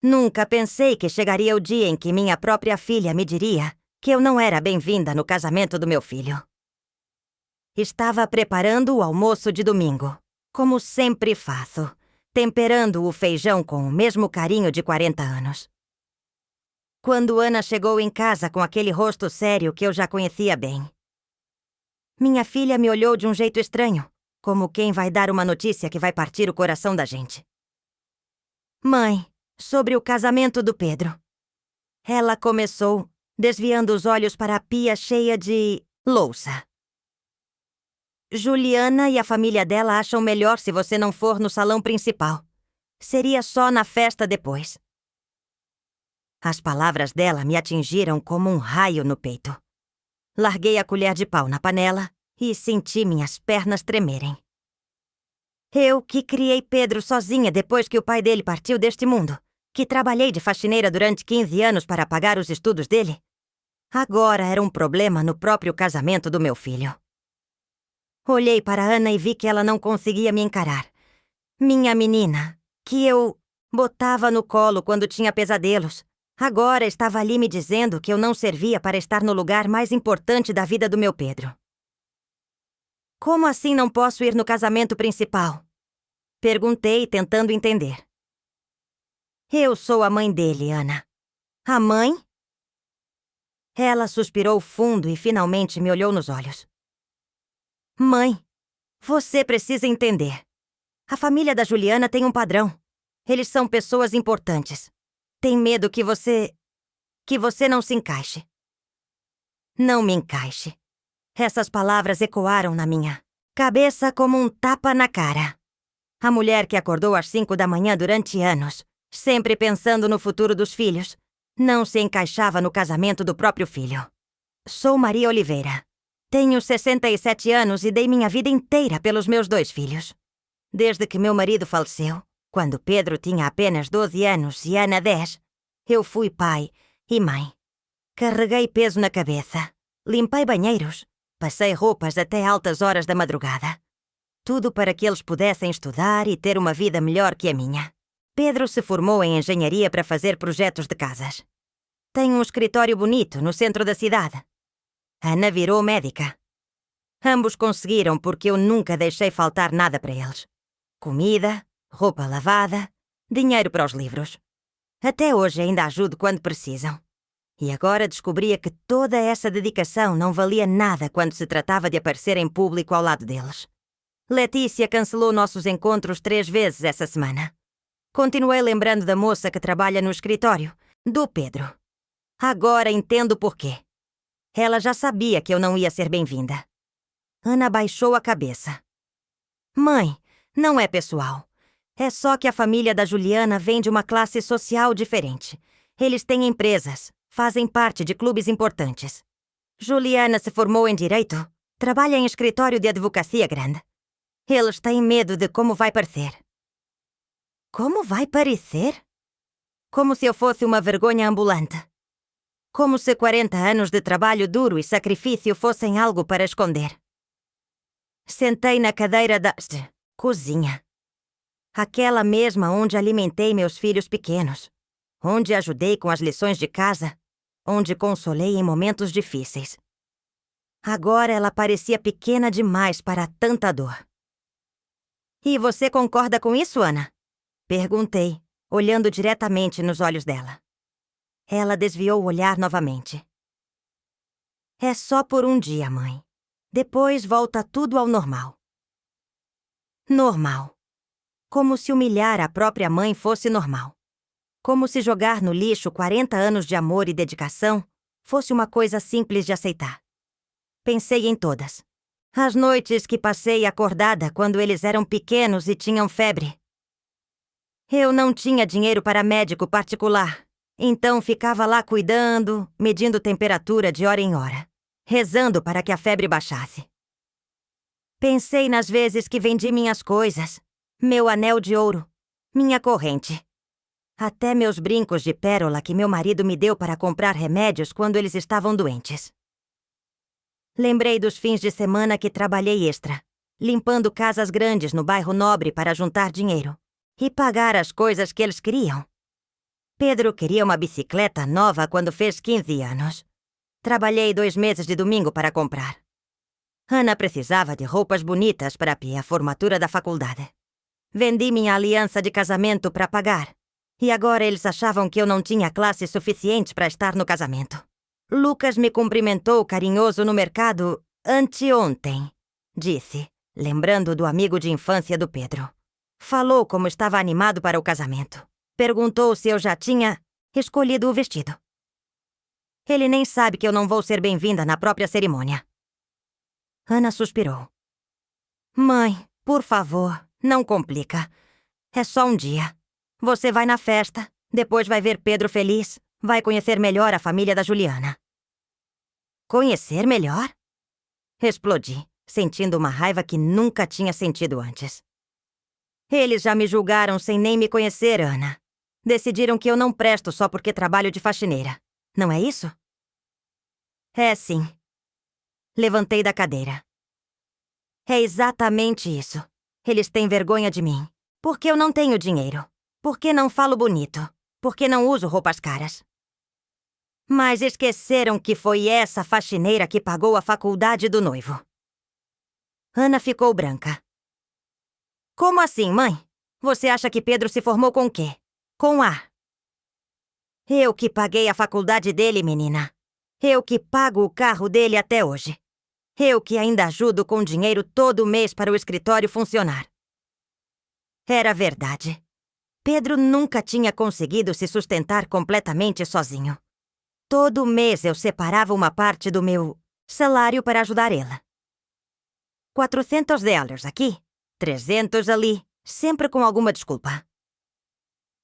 Nunca pensei que chegaria o dia em que minha própria filha me diria que eu não era bem-vinda no casamento do meu filho. Estava preparando o almoço de domingo, como sempre faço, temperando o feijão com o mesmo carinho de 40 anos. Quando Ana chegou em casa com aquele rosto sério que eu já conhecia bem, minha filha me olhou de um jeito estranho, como quem vai dar uma notícia que vai partir o coração da gente. Mãe, sobre o casamento do Pedro. Ela começou, desviando os olhos para a pia cheia de louça. Juliana e a família dela acham melhor se você não for no salão principal. Seria só na festa depois. As palavras dela me atingiram como um raio no peito. Larguei a colher de pau na panela e senti minhas pernas tremerem. Eu, que criei Pedro sozinha depois que o pai dele partiu deste mundo, que trabalhei de faxineira durante 15 anos para pagar os estudos dele, agora era um problema no próprio casamento do meu filho. Olhei para Ana e vi que ela não conseguia me encarar. Minha menina, que eu botava no colo quando tinha pesadelos, agora estava ali me dizendo que eu não servia para estar no lugar mais importante da vida do meu Pedro. Como assim não posso ir no casamento principal? Perguntei, tentando entender. Eu sou a mãe dele, Ana. A mãe? Ela suspirou fundo e finalmente me olhou nos olhos. Mãe, você precisa entender. A família da Juliana tem um padrão. Eles são pessoas importantes. Tem medo que você não se encaixe. Não me encaixe. Essas palavras ecoaram na minha cabeça como um tapa na cara. A mulher que acordou às 5 da manhã durante anos, sempre pensando no futuro dos filhos, não se encaixava no casamento do próprio filho. Sou Maria Oliveira. Tenho 67 anos e dei minha vida inteira pelos meus 2 filhos. Desde que meu marido faleceu, quando Pedro tinha apenas 12 anos e Ana 10, eu fui pai e mãe. Carreguei peso na cabeça, limpei banheiros, passei roupas até altas horas da madrugada. Tudo para que eles pudessem estudar e ter uma vida melhor que a minha. Pedro se formou em engenharia para fazer projetos de casas. Tem um escritório bonito no centro da cidade. Ana virou médica. Ambos conseguiram porque eu nunca deixei faltar nada para eles. Comida, roupa lavada, dinheiro para os livros. Até hoje ainda ajudo quando precisam. E agora descobria que toda essa dedicação não valia nada quando se tratava de aparecer em público ao lado deles. Letícia cancelou nossos encontros 3 vezes essa semana. Continuei lembrando da moça que trabalha no escritório, do Pedro. Agora entendo porquê. Ela já sabia que eu não ia ser bem-vinda. Ana baixou a cabeça. Mãe, não é pessoal. É só que a família da Juliana vem de uma classe social diferente. Eles têm empresas, fazem parte de clubes importantes. Juliana se formou em Direito, trabalha em escritório de advocacia grande. Eles têm medo de como vai parecer. Como vai parecer? Como se eu fosse uma vergonha ambulante. Como se 40 anos de trabalho duro e sacrifício fossem algo para esconder. Sentei na cadeira da cozinha. Aquela mesma onde alimentei meus filhos pequenos. Onde ajudei com as lições de casa. Onde consolei em momentos difíceis. Agora ela parecia pequena demais para tanta dor. E você concorda com isso, Ana? Perguntei, olhando diretamente nos olhos dela. Ela desviou o olhar novamente. É só por um dia, mãe. Depois volta tudo ao normal. Normal. Como se humilhar a própria mãe fosse normal. Como se jogar no lixo 40 anos de amor e dedicação fosse uma coisa simples de aceitar. Pensei em todas. As noites que passei acordada quando eles eram pequenos e tinham febre. Eu não tinha dinheiro para médico particular. Então ficava lá cuidando, medindo temperatura de hora em hora, rezando para que a febre baixasse. Pensei nas vezes que vendi minhas coisas, meu anel de ouro, minha corrente. Até meus brincos de pérola que meu marido me deu para comprar remédios quando eles estavam doentes. Lembrei dos fins de semana que trabalhei extra, limpando casas grandes no bairro Nobre para juntar dinheiro e pagar as coisas que eles queriam. Pedro queria uma bicicleta nova quando fez 15 anos. Trabalhei 2 meses de domingo para comprar. Ana precisava de roupas bonitas para a formatura da faculdade. Vendi minha aliança de casamento para pagar. E agora eles achavam que eu não tinha classe suficiente para estar no casamento. Lucas me cumprimentou carinhoso no mercado anteontem, disse, lembrando do amigo de infância do Pedro. Falou como estava animado para o casamento. Perguntou se eu já tinha escolhido o vestido. Ele nem sabe que eu não vou ser bem-vinda na própria cerimônia. Ana suspirou. Mãe, por favor, não complica. É só um dia. Você vai na festa, depois vai ver Pedro feliz, vai conhecer melhor a família da Juliana. Conhecer melhor? Explodi, sentindo uma raiva que nunca tinha sentido antes. Eles já me julgaram sem nem me conhecer, Ana. Decidiram que eu não presto só porque trabalho de faxineira. Não é isso? É sim. Levantei da cadeira. É exatamente isso. Eles têm vergonha de mim. Porque eu não tenho dinheiro. Porque não falo bonito. Porque não uso roupas caras. Mas esqueceram que foi essa faxineira que pagou a faculdade do noivo. Ana ficou branca. Como assim, mãe? Você acha que Pedro se formou com o quê? Com A. Eu que paguei a faculdade dele, menina. Eu que pago o carro dele até hoje. Eu que ainda ajudo com dinheiro todo mês para o escritório funcionar. Era verdade. Pedro nunca tinha conseguido se sustentar completamente sozinho. Todo mês eu separava uma parte do meu salário para ajudar ele. $400 aqui, 300 ali, sempre com alguma desculpa.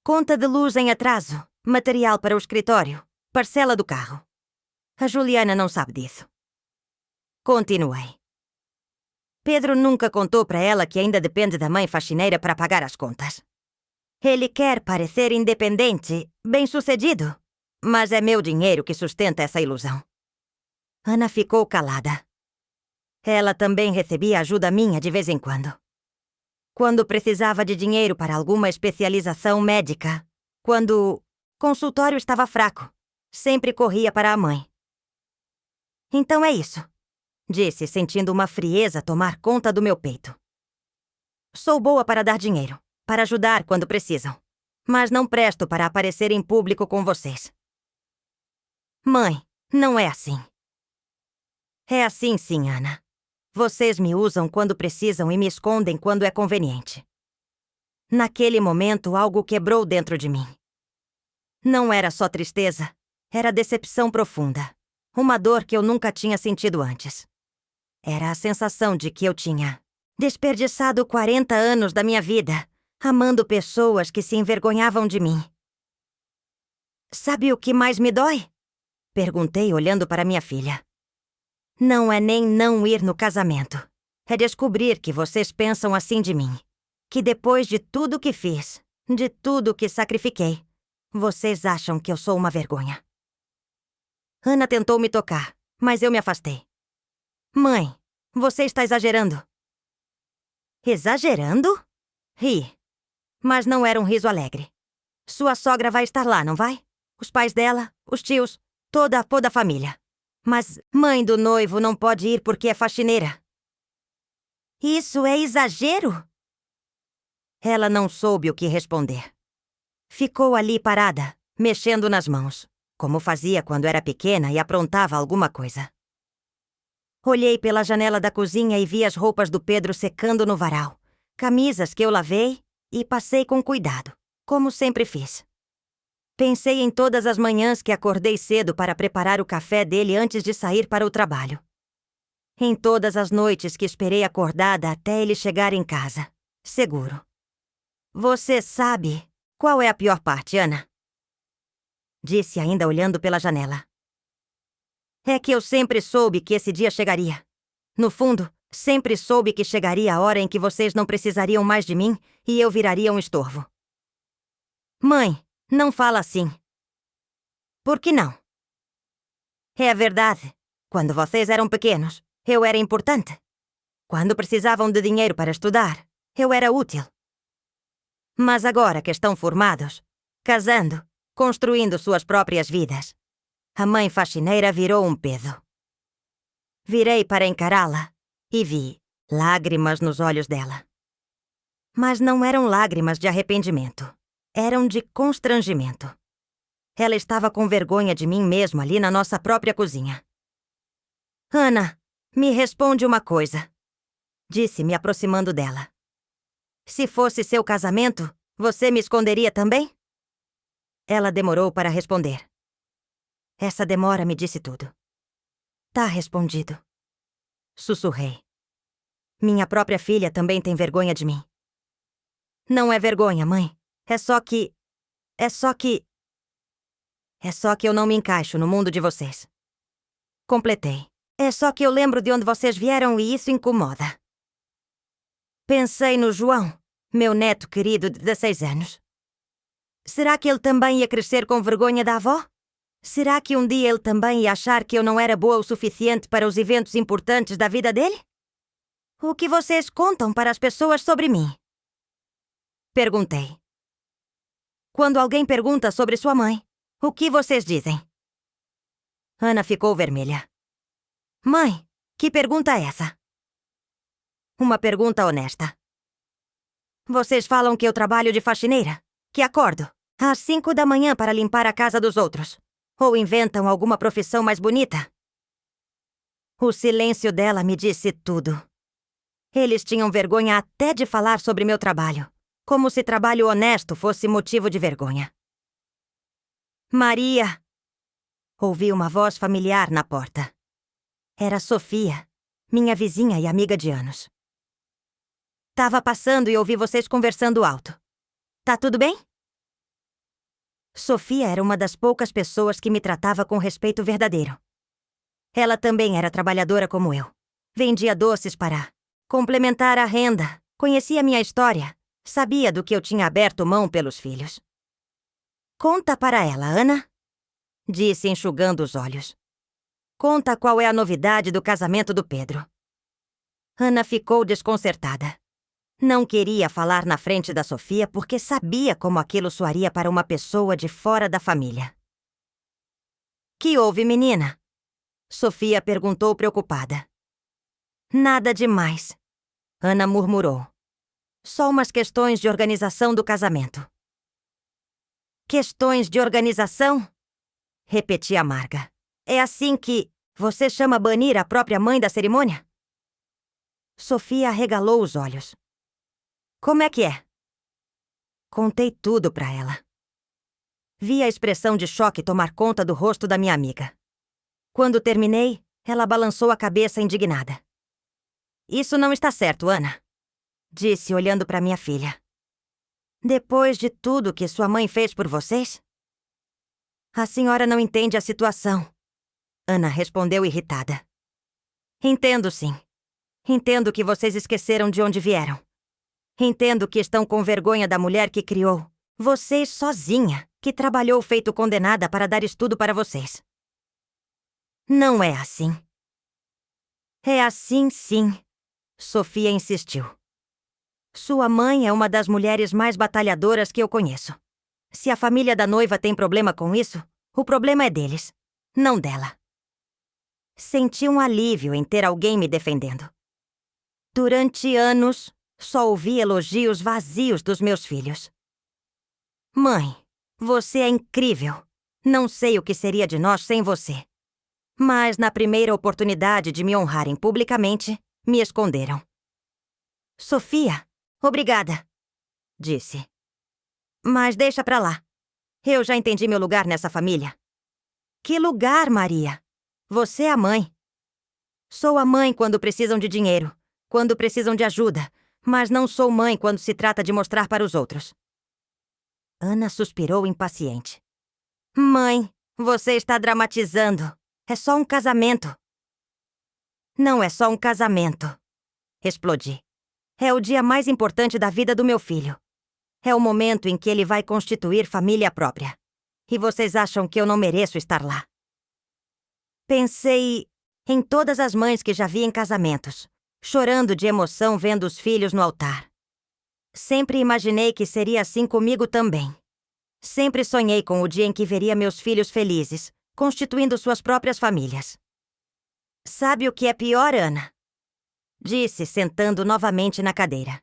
Conta de luz em atraso, material para o escritório, parcela do carro. A Juliana não sabe disso. Continuei. Pedro nunca contou para ela que ainda depende da mãe faxineira para pagar as contas. Ele quer parecer independente, bem-sucedido, mas é meu dinheiro que sustenta essa ilusão. Ana ficou calada. Ela também recebia ajuda minha de vez em quando. Quando precisava de dinheiro para alguma especialização médica, quando o consultório estava fraco, sempre corria para a mãe. Então é isso, disse, sentindo uma frieza tomar conta do meu peito. Sou boa para dar dinheiro, para ajudar quando precisam, mas não presto para aparecer em público com vocês. Mãe, não é assim. É assim sim, Ana. Vocês me usam quando precisam e me escondem quando é conveniente. Naquele momento, algo quebrou dentro de mim. Não era só tristeza, era decepção profunda. Uma dor que eu nunca tinha sentido antes. Era a sensação de que eu tinha desperdiçado 40 anos da minha vida, amando pessoas que se envergonhavam de mim. Sabe o que mais me dói? Perguntei olhando para minha filha. Não é nem não ir no casamento. É descobrir que vocês pensam assim de mim. Que depois de tudo que fiz, de tudo que sacrifiquei, vocês acham que eu sou uma vergonha. Ana tentou me tocar, mas eu me afastei. Mãe, você está exagerando. Exagerando? Ri. Mas não era um riso alegre. Sua sogra vai estar lá, não vai? Os pais dela, os tios, toda a família. Mas mãe do noivo não pode ir porque é faxineira. Isso é exagero? Ela não soube o que responder. Ficou ali parada, mexendo nas mãos, como fazia quando era pequena e aprontava alguma coisa. Olhei pela janela da cozinha e vi as roupas do Pedro secando no varal, camisas que eu lavei e passei com cuidado, como sempre fiz. Pensei em todas as manhãs que acordei cedo para preparar o café dele antes de sair para o trabalho. Em todas as noites que esperei acordada até ele chegar em casa, seguro. Você sabe qual é a pior parte, Ana? Disse ainda olhando pela janela. É que eu sempre soube que esse dia chegaria. No fundo, sempre soube que chegaria a hora em que vocês não precisariam mais de mim e eu viraria um estorvo. Mãe, não fala assim. Por que não? É a verdade. Quando vocês eram pequenos, eu era importante. Quando precisavam de dinheiro para estudar, eu era útil. Mas agora que estão formados, casando, construindo suas próprias vidas. A mãe faxineira virou um peso. Virei para encará-la e vi lágrimas nos olhos dela. Mas não eram lágrimas de arrependimento. Eram de constrangimento. Ela estava com vergonha de mim mesmo ali na nossa própria cozinha. Ana, me responde uma coisa, disse, me aproximando dela. Se fosse seu casamento, você me esconderia também? Ela demorou para responder. Essa demora me disse tudo. Tá respondido. Sussurrei. Minha própria filha também tem vergonha de mim. Não é vergonha, mãe. É só que eu não me encaixo no mundo de vocês. Completei. É só que eu lembro de onde vocês vieram e isso incomoda. Pensei no João, meu neto querido de 16 anos. Será que ele também ia crescer com vergonha da avó? Será que um dia ele também ia achar que eu não era boa o suficiente para os eventos importantes da vida dele? O que vocês contam para as pessoas sobre mim? Perguntei. Quando alguém pergunta sobre sua mãe, o que vocês dizem? Ana ficou vermelha. Mãe, que pergunta é essa? Uma pergunta honesta. Vocês falam que eu trabalho de faxineira, que acordo às 5 da manhã para limpar a casa dos outros, ou inventam alguma profissão mais bonita? O silêncio dela me disse tudo. Eles tinham vergonha até de falar sobre meu trabalho, como se trabalho honesto fosse motivo de vergonha. Maria! Ouvi uma voz familiar na porta. Era Sofia, minha vizinha e amiga de anos. Tava passando e ouvi vocês conversando alto. Tá tudo bem? Sofia era uma das poucas pessoas que me tratava com respeito verdadeiro. Ela também era trabalhadora como eu. Vendia doces para complementar a renda, conhecia minha história, sabia do que eu tinha aberto mão pelos filhos. Conta para ela, Ana, disse enxugando os olhos. Conta qual é a novidade do casamento do Pedro. Ana ficou desconcertada. Não queria falar na frente da Sofia porque sabia como aquilo soaria para uma pessoa de fora da família. Que houve, menina? Sofia perguntou preocupada. Nada demais, Ana murmurou. Só umas questões de organização do casamento. Questões de organização? Repeti amarga. É assim que você chama banir a própria mãe da cerimônia? Sofia arregalou os olhos. Como é que é? Contei tudo para ela. Vi a expressão de choque tomar conta do rosto da minha amiga. Quando terminei, ela balançou a cabeça indignada. Isso não está certo, Ana, disse olhando para minha filha. Depois de tudo que sua mãe fez por vocês? A senhora não entende a situação, Ana respondeu irritada. Entendo sim. Entendo que vocês esqueceram de onde vieram. Entendo que estão com vergonha da mulher que criou vocês sozinha, que trabalhou feito condenada para dar estudo para vocês. Não é assim. É assim, sim, Sofia insistiu. Sua mãe é uma das mulheres mais batalhadoras que eu conheço. Se a família da noiva tem problema com isso, o problema é deles, não dela. Senti um alívio em ter alguém me defendendo. Durante anos, só ouvi elogios vazios dos meus filhos. Mãe, você é incrível. Não sei o que seria de nós sem você. Mas na primeira oportunidade de me honrarem publicamente, me esconderam. Sofia, obrigada, disse. Mas deixa pra lá. Eu já entendi meu lugar nessa família. Que lugar, Maria? Você é a mãe. Sou a mãe quando precisam de dinheiro, quando precisam de ajuda, mas não sou mãe quando se trata de mostrar para os outros. Ana suspirou impaciente. Mãe, você está dramatizando. É só um casamento. Não é só um casamento. Explodi. É o dia mais importante da vida do meu filho. É o momento em que ele vai constituir família própria. E vocês acham que eu não mereço estar lá? Pensei em todas as mães que já vi em casamentos, chorando de emoção vendo os filhos no altar. Sempre imaginei que seria assim comigo também. Sempre sonhei com o dia em que veria meus filhos felizes, constituindo suas próprias famílias. Sabe o que é pior, Ana? Disse, sentando novamente na cadeira.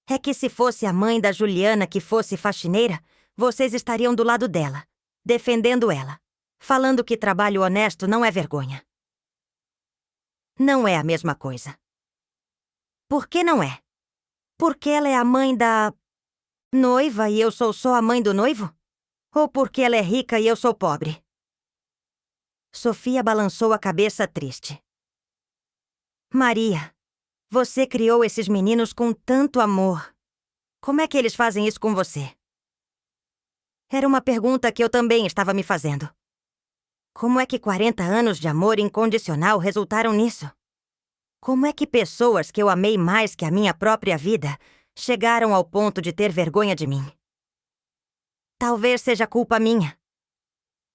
É que se fosse a mãe da Juliana que fosse faxineira, vocês estariam do lado dela, defendendo ela, falando que trabalho honesto não é vergonha. Não é a mesma coisa. Por que não é? Porque ela é a mãe da noiva e eu sou só a mãe do noivo? Ou porque ela é rica e eu sou pobre? Sofia balançou a cabeça triste. Maria, você criou esses meninos com tanto amor. Como é que eles fazem isso com você? Era uma pergunta que eu também estava me fazendo. Como é que 40 anos de amor incondicional resultaram nisso? Como é que pessoas que eu amei mais que a minha própria vida chegaram ao ponto de ter vergonha de mim? Talvez seja culpa minha,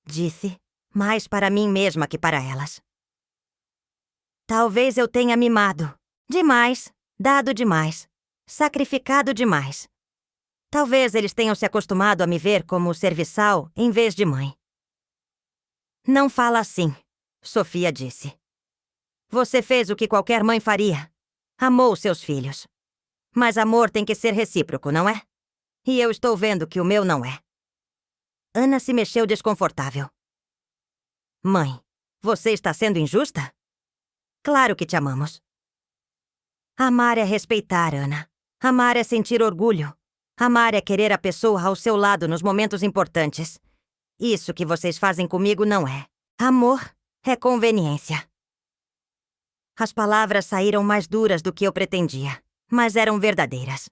disse, mais para mim mesma que para elas. Talvez eu tenha mimado demais, dado demais, sacrificado demais. Talvez eles tenham se acostumado a me ver como serviçal em vez de mãe. Não fala assim, Sofia disse. Você fez o que qualquer mãe faria. Amou seus filhos. Mas amor tem que ser recíproco, não é? E eu estou vendo que o meu não é. Ana se mexeu desconfortável. Mãe, você está sendo injusta? Claro que te amamos. Amar é respeitar, Ana. Amar é sentir orgulho. Amar é querer a pessoa ao seu lado nos momentos importantes. Isso que vocês fazem comigo não é. Amor é conveniência. As palavras saíram mais duras do que eu pretendia, mas eram verdadeiras.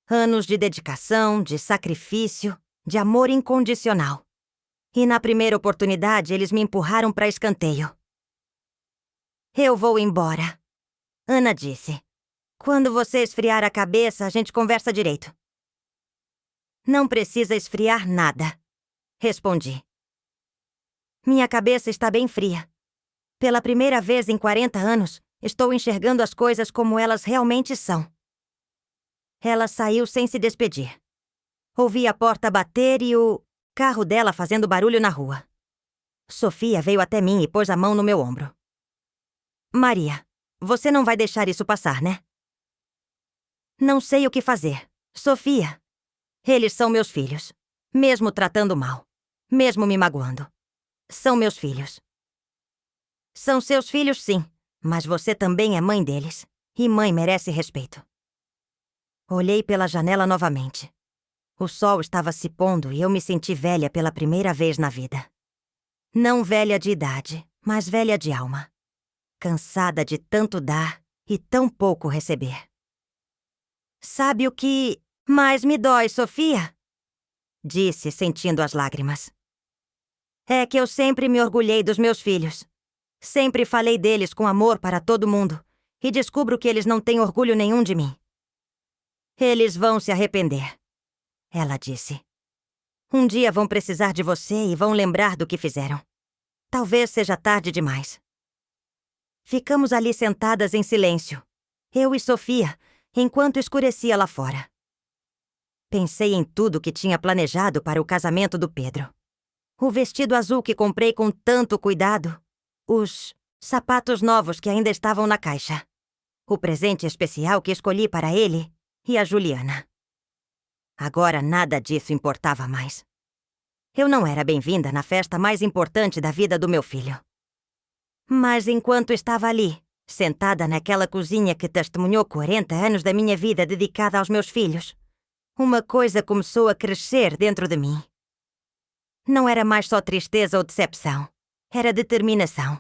Anos de dedicação, de sacrifício, de amor incondicional. E na primeira oportunidade eles me empurraram para escanteio. Eu vou embora, Ana disse. Quando você esfriar a cabeça, a gente conversa direito. Não precisa esfriar nada, respondi. Minha cabeça está bem fria. Pela primeira vez em 40 anos, estou enxergando as coisas como elas realmente são. Ela saiu sem se despedir. Ouvi a porta bater e o carro dela fazendo barulho na rua. Sofia veio até mim e pôs a mão no meu ombro. Maria, você não vai deixar isso passar, né? Não sei o que fazer. Sofia, eles são meus filhos. Mesmo tratando mal. Mesmo me magoando. São meus filhos. São seus filhos, sim. Mas você também é mãe deles. E mãe merece respeito. Olhei pela janela novamente. O sol estava se pondo e eu me senti velha pela primeira vez na vida. Não velha de idade, mas velha de alma. Cansada de tanto dar e tão pouco receber. Sabe o que mais me dói, Sofia? Disse, sentindo as lágrimas. É que eu sempre me orgulhei dos meus filhos. Sempre falei deles com amor para todo mundo. E descubro que eles não têm orgulho nenhum de mim. Eles vão se arrepender, ela disse. Um dia vão precisar de você e vão lembrar do que fizeram. Talvez seja tarde demais. Ficamos ali sentadas em silêncio, eu e Sofia, enquanto escurecia lá fora. Pensei em tudo que tinha planejado para o casamento do Pedro. O vestido azul que comprei com tanto cuidado. Os sapatos novos que ainda estavam na caixa. O presente especial que escolhi para ele e a Juliana. Agora nada disso importava mais. Eu não era bem-vinda na festa mais importante da vida do meu filho. Mas enquanto estava ali, sentada naquela cozinha que testemunhou 40 anos da minha vida dedicada aos meus filhos, uma coisa começou a crescer dentro de mim. Não era mais só tristeza ou decepção. Era determinação.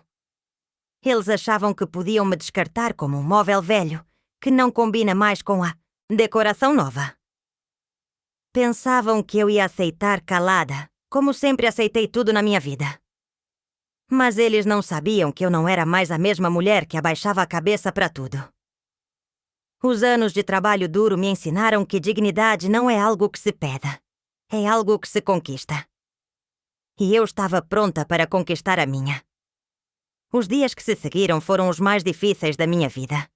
Eles achavam que podiam me descartar como um móvel velho, que não combina mais com a decoração nova. Pensavam que eu ia aceitar calada, como sempre aceitei tudo na minha vida. Mas eles não sabiam que eu não era mais a mesma mulher que abaixava a cabeça para tudo. Os anos de trabalho duro me ensinaram que dignidade não é algo que se peda, é algo que se conquista. E eu estava pronta para conquistar a minha. Os dias que se seguiram foram os mais difíceis da minha vida.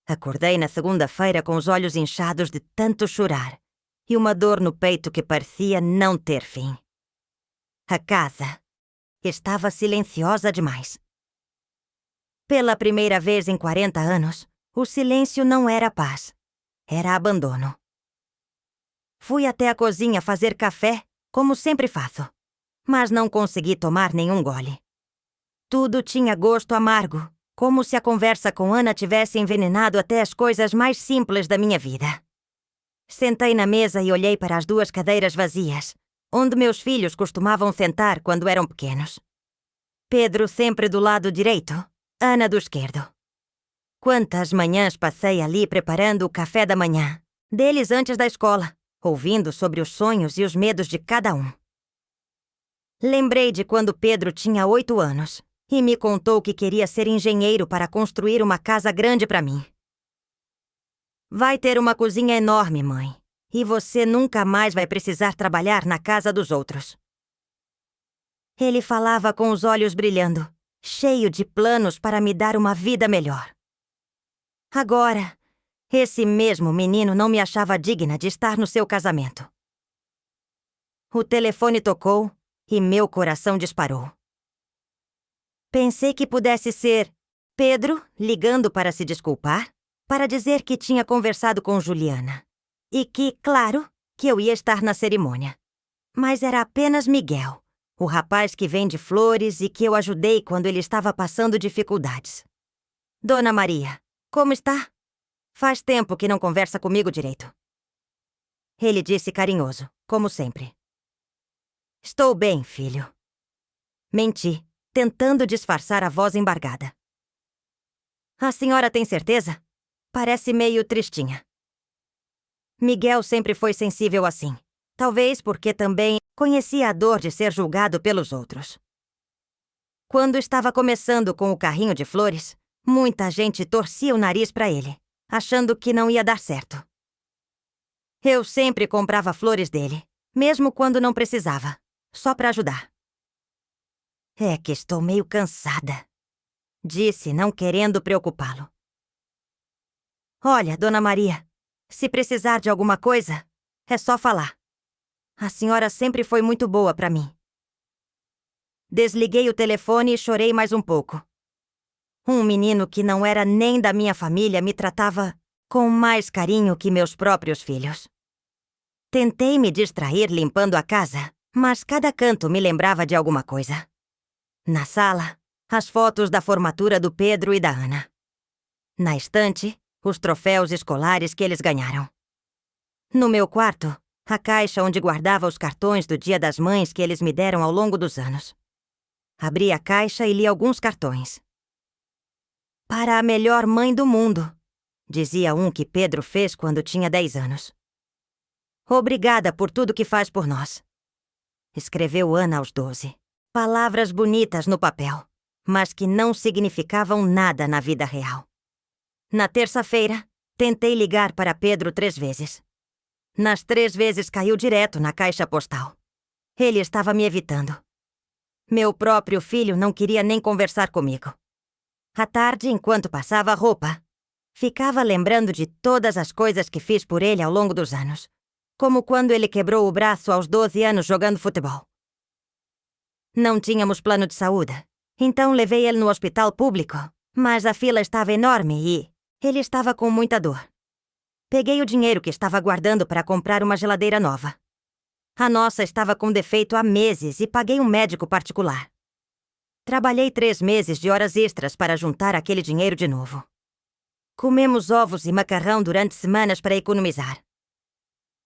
Acordei na segunda-feira com os olhos inchados de tanto chorar e uma dor no peito que parecia não ter fim. A casa estava silenciosa demais. Pela primeira vez em 40 anos, o silêncio não era paz, era abandono. Fui até a cozinha fazer café, como sempre faço, mas não consegui tomar nenhum gole. Tudo tinha gosto amargo, como se a conversa com Ana tivesse envenenado até as coisas mais simples da minha vida. Sentei na mesa e olhei para as 2 cadeiras vazias, onde meus filhos costumavam sentar quando eram pequenos. Pedro sempre do lado direito, Ana do esquerdo. Quantas manhãs passei ali preparando o café da manhã, deles antes da escola, ouvindo sobre os sonhos e os medos de cada um. Lembrei de quando Pedro tinha 8 anos e me contou que queria ser engenheiro para construir uma casa grande para mim. Vai ter uma cozinha enorme, mãe, e você nunca mais vai precisar trabalhar na casa dos outros. Ele falava com os olhos brilhando, cheio de planos para me dar uma vida melhor. Agora, esse mesmo menino não me achava digna de estar no seu casamento. O telefone tocou e meu coração disparou. Pensei que pudesse ser Pedro ligando para se desculpar, para dizer que tinha conversado com Juliana e que, claro, que eu ia estar na cerimônia. Mas era apenas Miguel, o rapaz que vende flores e que eu ajudei quando ele estava passando dificuldades. Dona Maria, como está? Faz tempo que não conversa comigo direito. Ele disse carinhoso, como sempre. Estou bem, filho. Menti, tentando disfarçar a voz embargada. A senhora tem certeza? Parece meio tristinha. Miguel sempre foi sensível assim. Talvez porque também conhecia a dor de ser julgado pelos outros. Quando estava começando com o carrinho de flores, muita gente torcia o nariz para ele, achando que não ia dar certo. Eu sempre comprava flores dele, mesmo quando não precisava, só para ajudar. É que estou meio cansada, disse, não querendo preocupá-lo. Olha, Dona Maria, se precisar de alguma coisa, é só falar. A senhora sempre foi muito boa para mim. Desliguei o telefone e chorei mais um pouco. Um menino que não era nem da minha família me tratava com mais carinho que meus próprios filhos. Tentei me distrair limpando a casa, mas cada canto me lembrava de alguma coisa. Na sala, as fotos da formatura do Pedro e da Ana. Na estante, os troféus escolares que eles ganharam. No meu quarto, a caixa onde guardava os cartões do Dia das Mães que eles me deram ao longo dos anos. Abri a caixa e li alguns cartões. Para a melhor mãe do mundo, dizia um que Pedro fez quando tinha 10 anos. Obrigada por tudo que faz por nós, escreveu Ana aos 12. Palavras bonitas no papel, mas que não significavam nada na vida real. Na terça-feira, tentei ligar para Pedro 3 vezes. Nas 3 vezes caiu direto na caixa postal. Ele estava me evitando. Meu próprio filho não queria nem conversar comigo. À tarde, enquanto passava a roupa, ficava lembrando de todas as coisas que fiz por ele ao longo dos anos, como quando ele quebrou o braço aos 12 anos jogando futebol. Não tínhamos plano de saúde, então levei ele no hospital público, mas a fila estava enorme e ele estava com muita dor. Peguei o dinheiro que estava guardando para comprar uma geladeira nova. A nossa estava com defeito há meses e paguei um médico particular. Trabalhei 3 meses de horas extras para juntar aquele dinheiro de novo. Comemos ovos e macarrão durante semanas para economizar.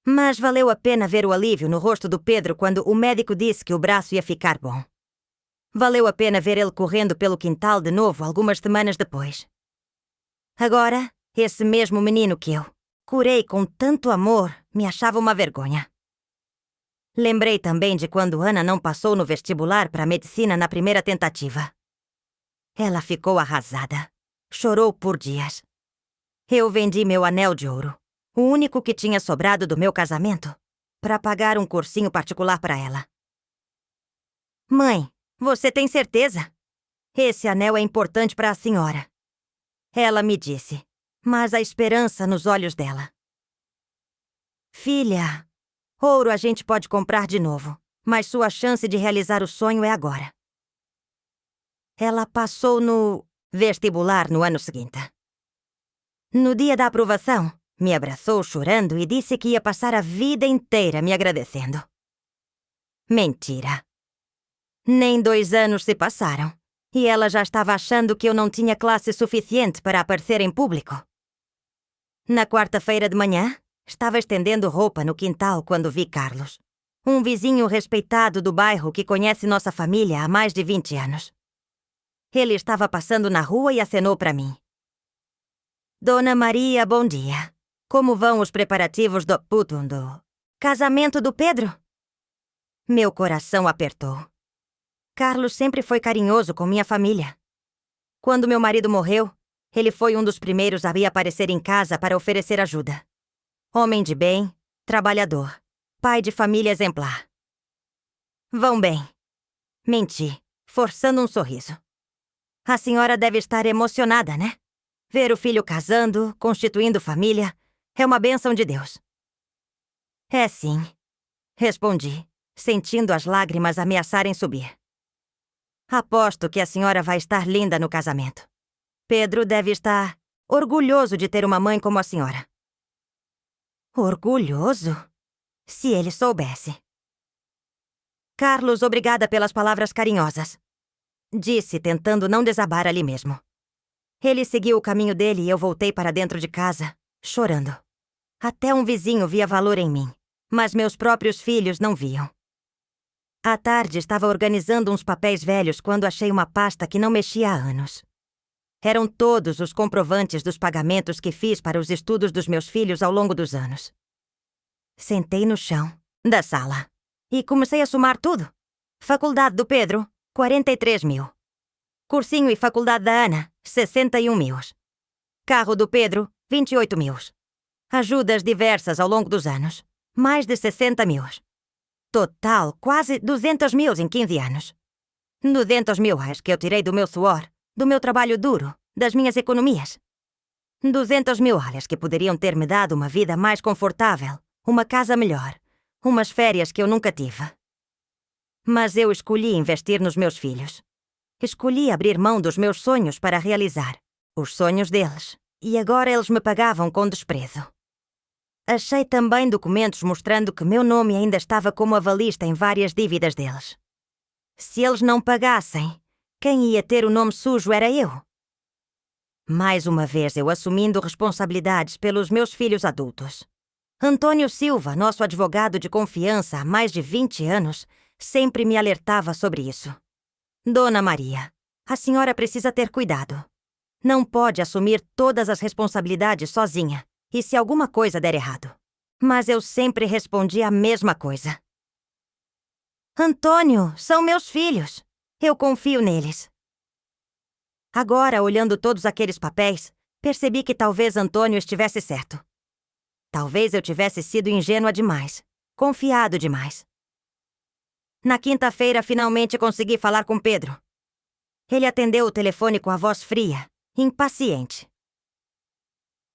Mas valeu a pena ver o alívio no rosto do Pedro quando o médico disse que o braço ia ficar bom. Valeu a pena ver ele correndo pelo quintal de novo algumas semanas depois. Agora, esse mesmo menino que eu curei com tanto amor me achava uma vergonha. Lembrei também de quando Ana não passou no vestibular para medicina na primeira tentativa. Ela ficou arrasada. Chorou por dias. Eu vendi meu anel de ouro, o único que tinha sobrado do meu casamento, para pagar um cursinho particular para ela. Mãe, você tem certeza? Esse anel é importante para a senhora. Ela me disse, mas a esperança nos olhos dela. Filha, Ouro a gente pode comprar de novo, mas sua chance de realizar o sonho é agora. Ela passou no vestibular no ano seguinte. No dia da aprovação, me abraçou chorando e disse que ia passar a vida inteira me agradecendo. Mentira. Nem 2 anos se passaram, e ela já estava achando que eu não tinha classe suficiente para aparecer em público. Na quarta-feira de manhã, estava estendendo roupa no quintal quando vi Carlos, um vizinho respeitado do bairro que conhece nossa família há mais de 20 anos. Ele estava passando na rua e acenou para mim. Dona Maria, bom dia. Como vão os preparativos do casamento do Pedro? Meu coração apertou. Carlos sempre foi carinhoso com minha família. Quando meu marido morreu, ele foi um dos primeiros a vir aparecer em casa para oferecer ajuda. Homem de bem, trabalhador, pai de família exemplar. Vão bem. Menti, forçando um sorriso. A senhora deve estar emocionada, né? Ver o filho casando, constituindo família, é uma bênção de Deus. É sim, respondi, sentindo as lágrimas ameaçarem subir. Aposto que a senhora vai estar linda no casamento. Pedro deve estar orgulhoso de ter uma mãe como a senhora. Orgulhoso? Se ele soubesse. Carlos, obrigada pelas palavras carinhosas. Disse, tentando não desabar ali mesmo. Ele seguiu o caminho dele e eu voltei para dentro de casa, chorando. Até um vizinho via valor em mim, mas meus próprios filhos não viam. À tarde, estava organizando uns papéis velhos quando achei uma pasta que não mexia há anos. Eram todos os comprovantes dos pagamentos que fiz para os estudos dos meus filhos ao longo dos anos. Sentei no chão da sala e comecei a somar tudo. Faculdade do Pedro, 43 mil. Cursinho e faculdade da Ana, 61 mil. Carro do Pedro, 28 mil. Ajudas diversas ao longo dos anos, mais de 60 mil. Total, quase 200 mil em 15 anos. 200 mil que eu tirei do meu suor, do meu trabalho duro, das minhas economias. 200 mil que poderiam ter me dado uma vida mais confortável, uma casa melhor, umas férias que eu nunca tive. Mas eu escolhi investir nos meus filhos. Escolhi abrir mão dos meus sonhos para realizar os sonhos deles, e agora eles me pagavam com desprezo. Achei também documentos mostrando que meu nome ainda estava como avalista em várias dívidas deles. Se eles não pagassem, quem ia ter o nome sujo era eu. Mais uma vez eu assumindo responsabilidades pelos meus filhos adultos. Antônio Silva, nosso advogado de confiança há mais de 20 anos, sempre me alertava sobre isso. Dona Maria, a senhora precisa ter cuidado. Não pode assumir todas as responsabilidades sozinha, e se alguma coisa der errado. Mas eu sempre respondi a mesma coisa. Antônio, são meus filhos. Eu confio neles. Agora, olhando todos aqueles papéis, percebi que talvez Antônio estivesse certo. Talvez eu tivesse sido ingênua demais, confiado demais. Na quinta-feira, finalmente consegui falar com Pedro. Ele atendeu o telefone com a voz fria, impaciente.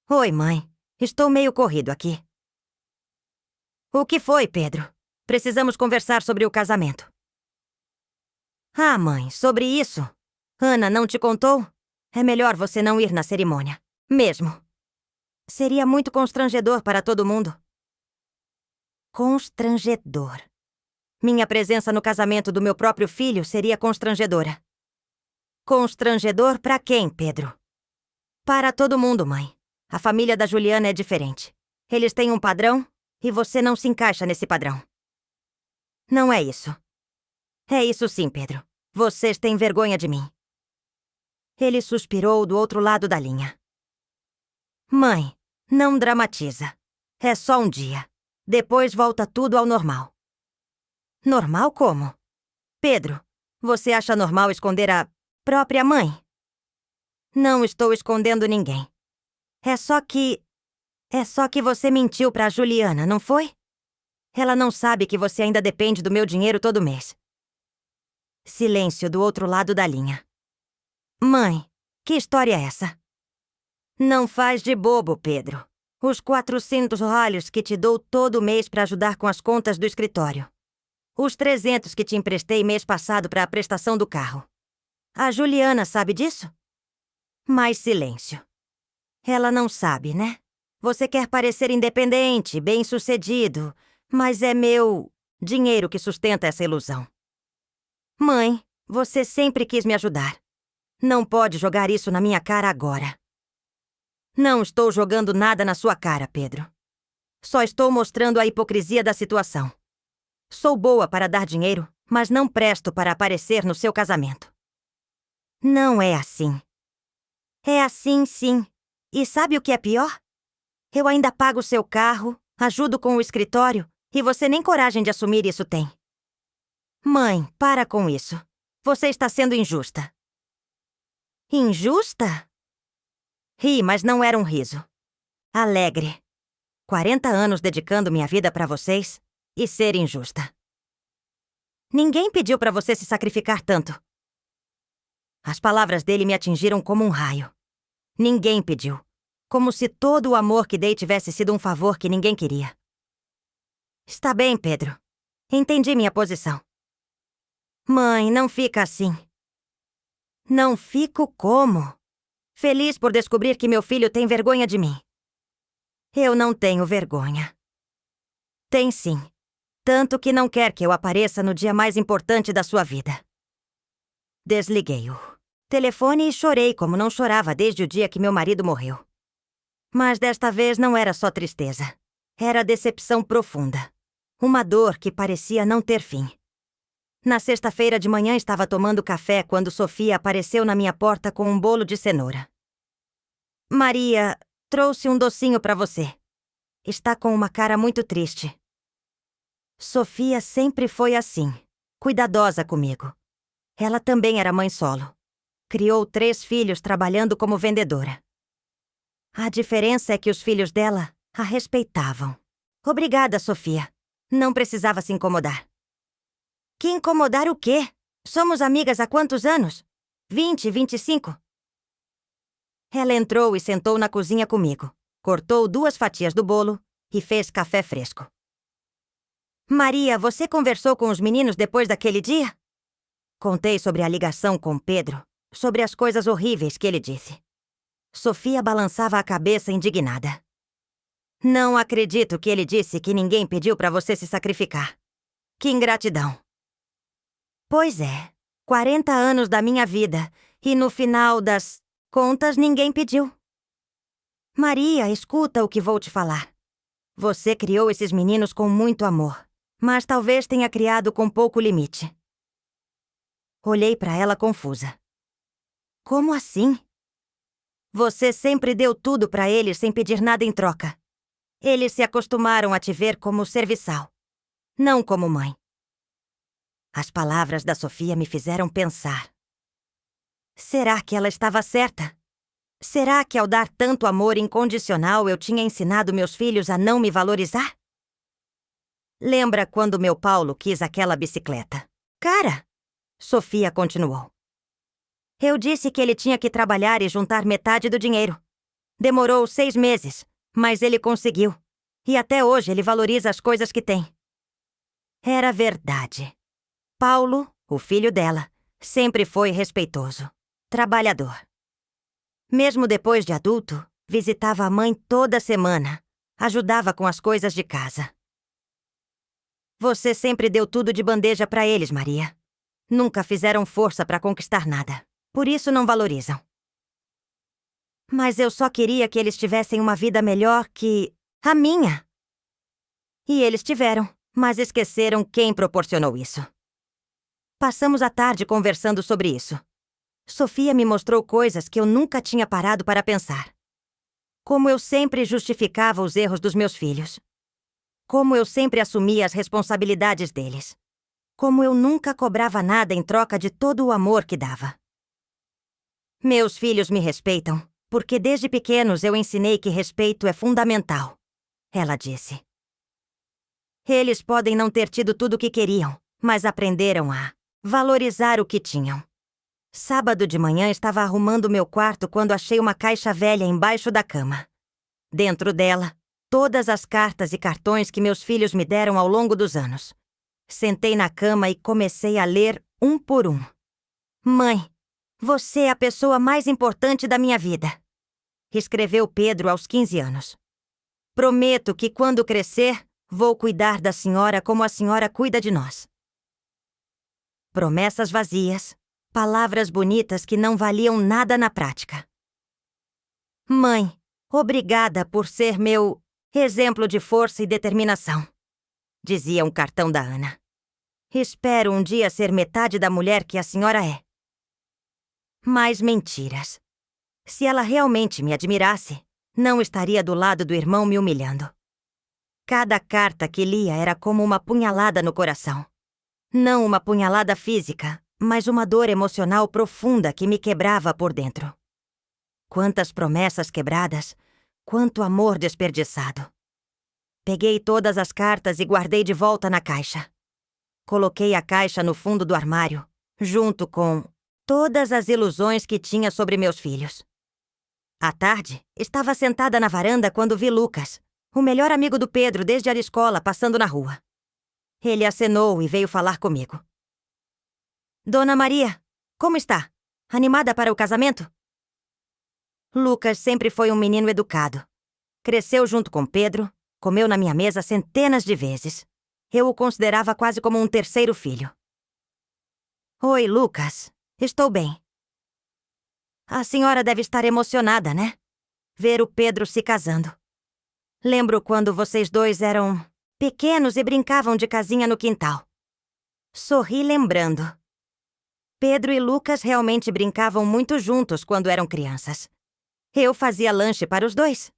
Oi, mãe. Estou meio corrido aqui. O que foi, Pedro? Precisamos conversar sobre o casamento. Ah, mãe, sobre isso? Ana não te contou? É melhor você não ir na cerimônia. Mesmo. Seria muito constrangedor para todo mundo. Constrangedor. Minha presença no casamento do meu próprio filho seria constrangedora. Constrangedor para quem, Pedro? Para todo mundo, mãe. A família da Juliana é diferente. Eles têm um padrão e você não se encaixa nesse padrão. Não é isso. É isso sim, Pedro. Vocês têm vergonha de mim. Ele suspirou do outro lado da linha. Mãe, não dramatiza. É só um dia. Depois volta tudo ao normal. Normal como? Pedro, você acha normal esconder a própria mãe? Não estou escondendo ninguém. É só que você mentiu pra Juliana, não foi? Ela não sabe que você ainda depende do meu dinheiro todo mês. Silêncio do outro lado da linha. Mãe, que história é essa? Não faz de bobo, Pedro. Os 400 ralhos que te dou todo mês para ajudar com as contas do escritório. Os 300 que te emprestei mês passado para a prestação do carro. A Juliana sabe disso? Mais silêncio. Ela não sabe, né? Você quer parecer independente, bem-sucedido, mas é meu dinheiro que sustenta essa ilusão. Mãe, você sempre quis me ajudar. Não pode jogar isso na minha cara agora. Não estou jogando nada na sua cara, Pedro. Só estou mostrando a hipocrisia da situação. Sou boa para dar dinheiro, mas não presto para aparecer no seu casamento. Não é assim. É assim, sim. E sabe o que é pior? Eu ainda pago seu carro, ajudo com o escritório, e você nem coragem de assumir isso tem. Mãe, para com isso. Você está sendo injusta. Injusta? Ri, mas não era um riso. Alegre. 40 anos dedicando minha vida para vocês e ser injusta. Ninguém pediu para você se sacrificar tanto. As palavras dele me atingiram como um raio. Ninguém pediu. Como se todo o amor que dei tivesse sido um favor que ninguém queria. Está bem, Pedro. Entendi minha posição. Mãe, não fica assim. Não fico como? Feliz por descobrir que meu filho tem vergonha de mim. Eu não tenho vergonha. Tem sim. Tanto que não quer que eu apareça no dia mais importante da sua vida. Desliguei o telefone e chorei como não chorava desde o dia que meu marido morreu. Mas desta vez não era só tristeza. Era decepção profunda. Uma dor que parecia não ter fim. Na sexta-feira de manhã estava tomando café quando Sofia apareceu na minha porta com um bolo de cenoura. Maria, trouxe um docinho para você. Está com uma cara muito triste. Sofia sempre foi assim, cuidadosa comigo. Ela também era mãe solo. Criou 3 filhos trabalhando como vendedora. A diferença é que os filhos dela a respeitavam. Obrigada, Sofia. Não precisava se incomodar. Que incomodar o quê? Somos amigas há quantos anos? 20, 25? Ela entrou e sentou na cozinha comigo, cortou 2 fatias do bolo e fez café fresco. Maria, você conversou com os meninos depois daquele dia? Contei sobre a ligação com Pedro, sobre as coisas horríveis que ele disse. Sofia balançava a cabeça indignada. Não acredito que ele disse que ninguém pediu para você se sacrificar. Que ingratidão. Pois é, 40 anos da minha vida e no final das contas ninguém pediu. Maria, escuta o que vou te falar. Você criou esses meninos com muito amor, mas talvez tenha criado com pouco limite. Olhei para ela confusa. Como assim? Você sempre deu tudo para eles sem pedir nada em troca. Eles se acostumaram a te ver como serviçal, não como mãe. As palavras da Sofia me fizeram pensar. Será que ela estava certa? Será que ao dar tanto amor incondicional eu tinha ensinado meus filhos a não me valorizar? Lembra quando meu Paulo quis aquela bicicleta? Cara, Sofia continuou. Eu disse que ele tinha que trabalhar e juntar metade do dinheiro. Demorou 6 meses, mas ele conseguiu. E até hoje ele valoriza as coisas que tem. Era verdade. Paulo, o filho dela, sempre foi respeitoso, trabalhador. Mesmo depois de adulto, visitava a mãe toda semana, ajudava com as coisas de casa. Você sempre deu tudo de bandeja para eles, Maria. Nunca fizeram força para conquistar nada, por isso não valorizam. Mas eu só queria que eles tivessem uma vida melhor que a minha. E eles tiveram, mas esqueceram quem proporcionou isso. Passamos a tarde conversando sobre isso. Sofia me mostrou coisas que eu nunca tinha parado para pensar. Como eu sempre justificava os erros dos meus filhos. Como eu sempre assumia as responsabilidades deles. Como eu nunca cobrava nada em troca de todo o amor que dava. Meus filhos me respeitam, porque desde pequenos eu ensinei que respeito é fundamental, ela disse. Eles podem não ter tido tudo o que queriam, mas aprenderam a valorizar o que tinham. Sábado de manhã estava arrumando meu quarto quando achei uma caixa velha embaixo da cama. Dentro dela, todas as cartas e cartões que meus filhos me deram ao longo dos anos. Sentei na cama e comecei a ler um por um. Mãe, você é a pessoa mais importante da minha vida. Escreveu Pedro aos 15 anos. Prometo que quando crescer, vou cuidar da senhora como a senhora cuida de nós. Promessas vazias, palavras bonitas que não valiam nada na prática. Mãe, obrigada por ser meu exemplo de força e determinação, dizia um cartão da Ana. Espero um dia ser metade da mulher que a senhora é. Mais mentiras. Se ela realmente me admirasse, não estaria do lado do irmão me humilhando. Cada carta que lia era como uma punhalada no coração. Não uma punhalada física, mas uma dor emocional profunda que me quebrava por dentro. Quantas promessas quebradas, quanto amor desperdiçado. Peguei todas as cartas e guardei de volta na caixa. Coloquei a caixa no fundo do armário, junto com todas as ilusões que tinha sobre meus filhos. À tarde, estava sentada na varanda quando vi Lucas, o melhor amigo do Pedro desde a escola, passando na rua. Ele acenou e veio falar comigo. Dona Maria, como está? Animada para o casamento? Lucas sempre foi um menino educado. Cresceu junto com Pedro, comeu na minha mesa centenas de vezes. Eu o considerava quase como um terceiro filho. Oi, Lucas. Estou bem. A senhora deve estar emocionada, né? Ver o Pedro se casando. Lembro quando vocês dois eram pequenos e brincavam de casinha no quintal. Sorri lembrando. Pedro e Lucas realmente brincavam muito juntos quando eram crianças. Eu fazia lanche para os dois.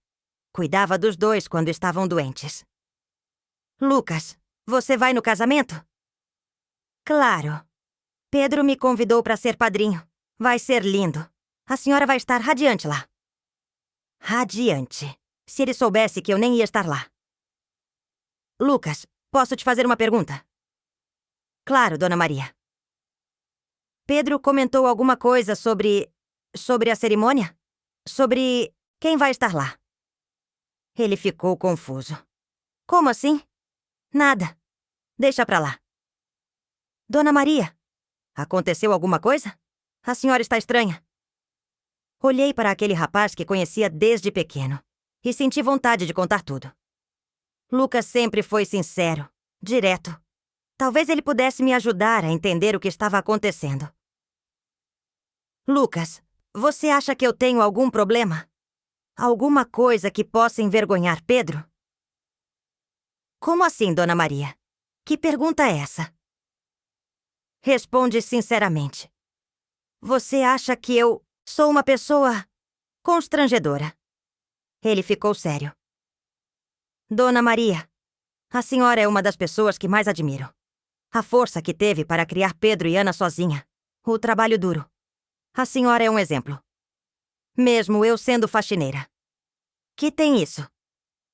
Cuidava dos dois quando estavam doentes. Lucas, você vai no casamento? Claro. Pedro me convidou para ser padrinho. Vai ser lindo. A senhora vai estar radiante lá. Radiante. Se ele soubesse que eu nem ia estar lá. Lucas, posso te fazer uma pergunta? Claro, Dona Maria. Pedro comentou alguma coisa sobre a cerimônia? Sobre quem vai estar lá? Ele ficou confuso. Como assim? Nada. Deixa pra lá. Dona Maria, aconteceu alguma coisa? A senhora está estranha. Olhei para aquele rapaz que conhecia desde pequeno e senti vontade de contar tudo. Lucas sempre foi sincero, direto. Talvez ele pudesse me ajudar a entender o que estava acontecendo. Lucas, você acha que eu tenho algum problema? Alguma coisa que possa envergonhar Pedro? Como assim, Dona Maria? Que pergunta é essa? Responde sinceramente. Você acha que eu sou uma pessoa constrangedora? Ele ficou sério. Dona Maria, a senhora é uma das pessoas que mais admiro. A força que teve para criar Pedro e Ana sozinha. O trabalho duro. A senhora é um exemplo. Mesmo eu sendo faxineira. Que tem isso?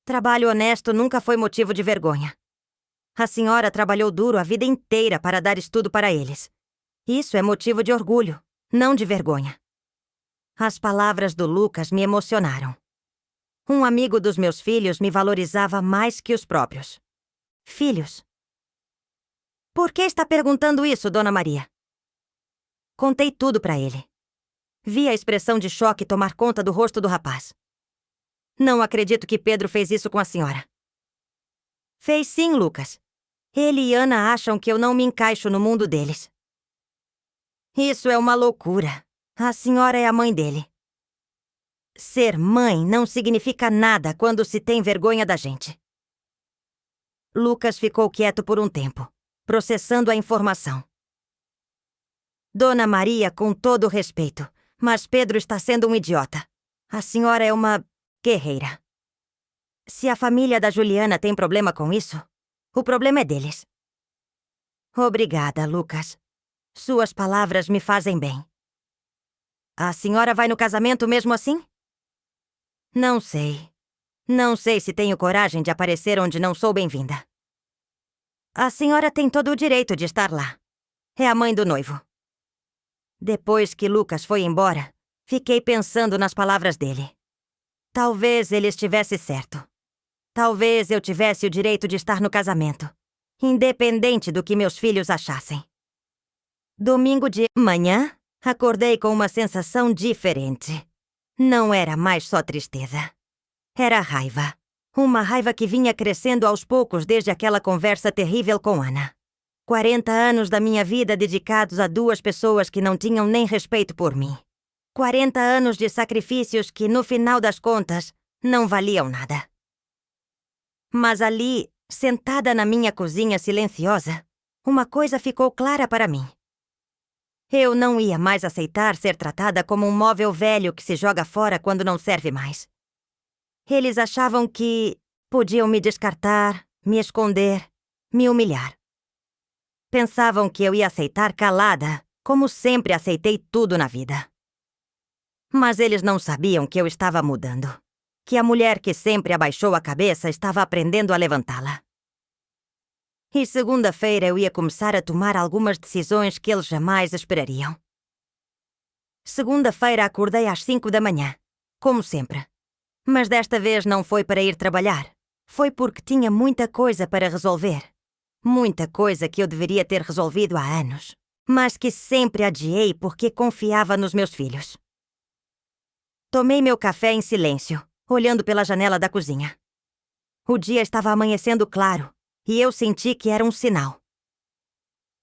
Trabalho honesto nunca foi motivo de vergonha. A senhora trabalhou duro a vida inteira para dar estudo para eles. Isso é motivo de orgulho, não de vergonha. As palavras do Lucas me emocionaram. Um amigo dos meus filhos me valorizava mais que os próprios. Filhos? Por que está perguntando isso, Dona Maria? Contei tudo para ele. Vi a expressão de choque tomar conta do rosto do rapaz. Não acredito que Pedro fez isso com a senhora. Fez sim, Lucas. Ele e Ana acham que eu não me encaixo no mundo deles. Isso é uma loucura. A senhora é a mãe dele. Ser mãe não significa nada quando se tem vergonha da gente. Lucas ficou quieto por um tempo, processando a informação. Dona Maria, com todo o respeito, mas Pedro está sendo um idiota. A senhora é uma guerreira. Se a família da Juliana tem problema com isso, o problema é deles. Obrigada, Lucas. Suas palavras me fazem bem. A senhora vai no casamento mesmo assim? Não sei. Não sei se tenho coragem de aparecer onde não sou bem-vinda. A senhora tem todo o direito de estar lá. É a mãe do noivo. Depois que Lucas foi embora, fiquei pensando nas palavras dele. Talvez ele estivesse certo. Talvez eu tivesse o direito de estar no casamento, independente do que meus filhos achassem. Domingo de manhã, acordei com uma sensação diferente. Não era mais só tristeza. Era raiva. Uma raiva que vinha crescendo aos poucos desde aquela conversa terrível com Ana. 40 anos da minha vida dedicados a duas pessoas que não tinham nem respeito por mim. 40 anos de sacrifícios que, no final das contas, não valiam nada. Mas ali, sentada na minha cozinha silenciosa, uma coisa ficou clara para mim. Eu não ia mais aceitar ser tratada como um móvel velho que se joga fora quando não serve mais. Eles achavam que podiam me descartar, me esconder, me humilhar. Pensavam que eu ia aceitar calada, como sempre aceitei tudo na vida. Mas eles não sabiam que eu estava mudando. Que a mulher que sempre abaixou a cabeça estava aprendendo a levantá-la. E segunda-feira eu ia começar a tomar algumas decisões que eles jamais esperariam. Segunda-feira acordei às 5 da manhã, como sempre. Mas desta vez não foi para ir trabalhar. Foi porque tinha muita coisa para resolver. Muita coisa que eu deveria ter resolvido há anos, mas que sempre adiei porque confiava nos meus filhos. Tomei meu café em silêncio, olhando pela janela da cozinha. O dia estava amanhecendo claro, e eu senti que era um sinal.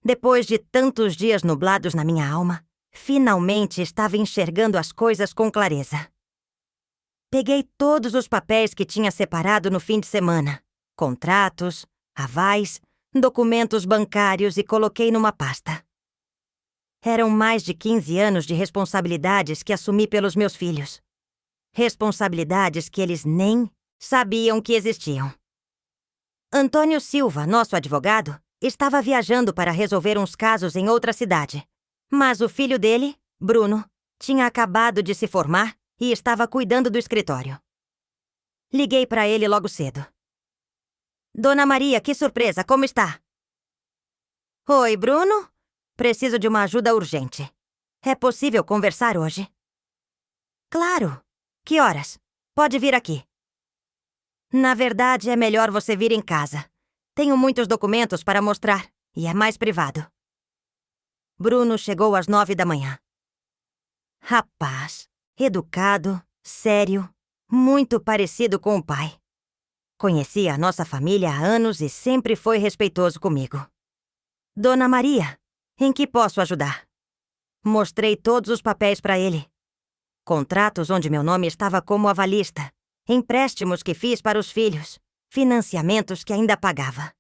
Depois de tantos dias nublados na minha alma, finalmente estava enxergando as coisas com clareza. Peguei todos os papéis que tinha separado no fim de semana, contratos, avais, documentos bancários e coloquei numa pasta. Eram mais de 15 anos de responsabilidades que assumi pelos meus filhos. Responsabilidades que eles nem sabiam que existiam. Antônio Silva, nosso advogado, estava viajando para resolver uns casos em outra cidade. Mas o filho dele, Bruno, tinha acabado de se formar e estava cuidando do escritório. Liguei para ele logo cedo. Dona Maria, que surpresa, como está? Oi, Bruno? Preciso de uma ajuda urgente. É possível conversar hoje? Claro. Que horas? Pode vir aqui. Na verdade, é melhor você vir em casa. Tenho muitos documentos para mostrar e é mais privado. Bruno chegou às 9 da manhã. Rapaz, educado, sério, muito parecido com o pai. Conhecia a nossa família há anos e sempre foi respeitoso comigo. Dona Maria, em que posso ajudar? Mostrei todos os papéis para ele. Contratos onde meu nome estava como avalista, empréstimos que fiz para os filhos, financiamentos que ainda pagava.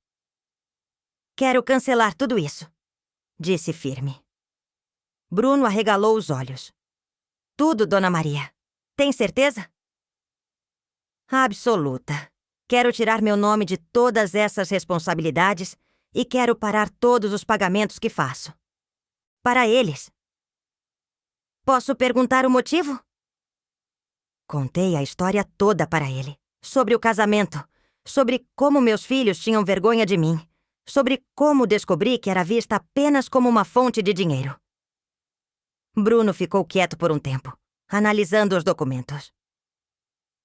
Quero cancelar tudo isso, disse firme. Bruno arregalou os olhos. Tudo, Dona Maria. Tem certeza? Absoluta. Quero tirar meu nome de todas essas responsabilidades e quero parar todos os pagamentos que faço. Para eles. Posso perguntar o motivo? Contei a história toda para ele. Sobre o casamento. Sobre como meus filhos tinham vergonha de mim. Sobre como descobri que era vista apenas como uma fonte de dinheiro. Bruno ficou quieto por um tempo, analisando os documentos.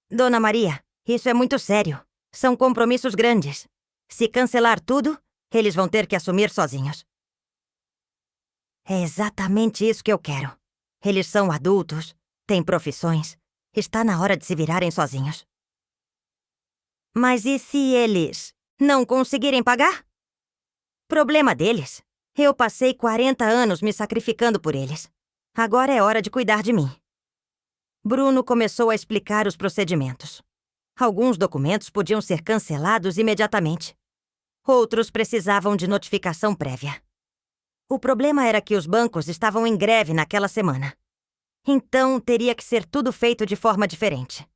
Dona Maria, isso é muito sério. São compromissos grandes. Se cancelar tudo, eles vão ter que assumir sozinhos. É exatamente isso que eu quero. Eles são adultos, têm profissões. Está na hora de se virarem sozinhos. Mas e se eles não conseguirem pagar? Problema deles. Eu passei 40 anos me sacrificando por eles. Agora é hora de cuidar de mim. Bruno começou a explicar os procedimentos. Alguns documentos podiam ser cancelados imediatamente. Outros precisavam de notificação prévia. O problema era que os bancos estavam em greve naquela semana. Então, teria que ser tudo feito de forma diferente.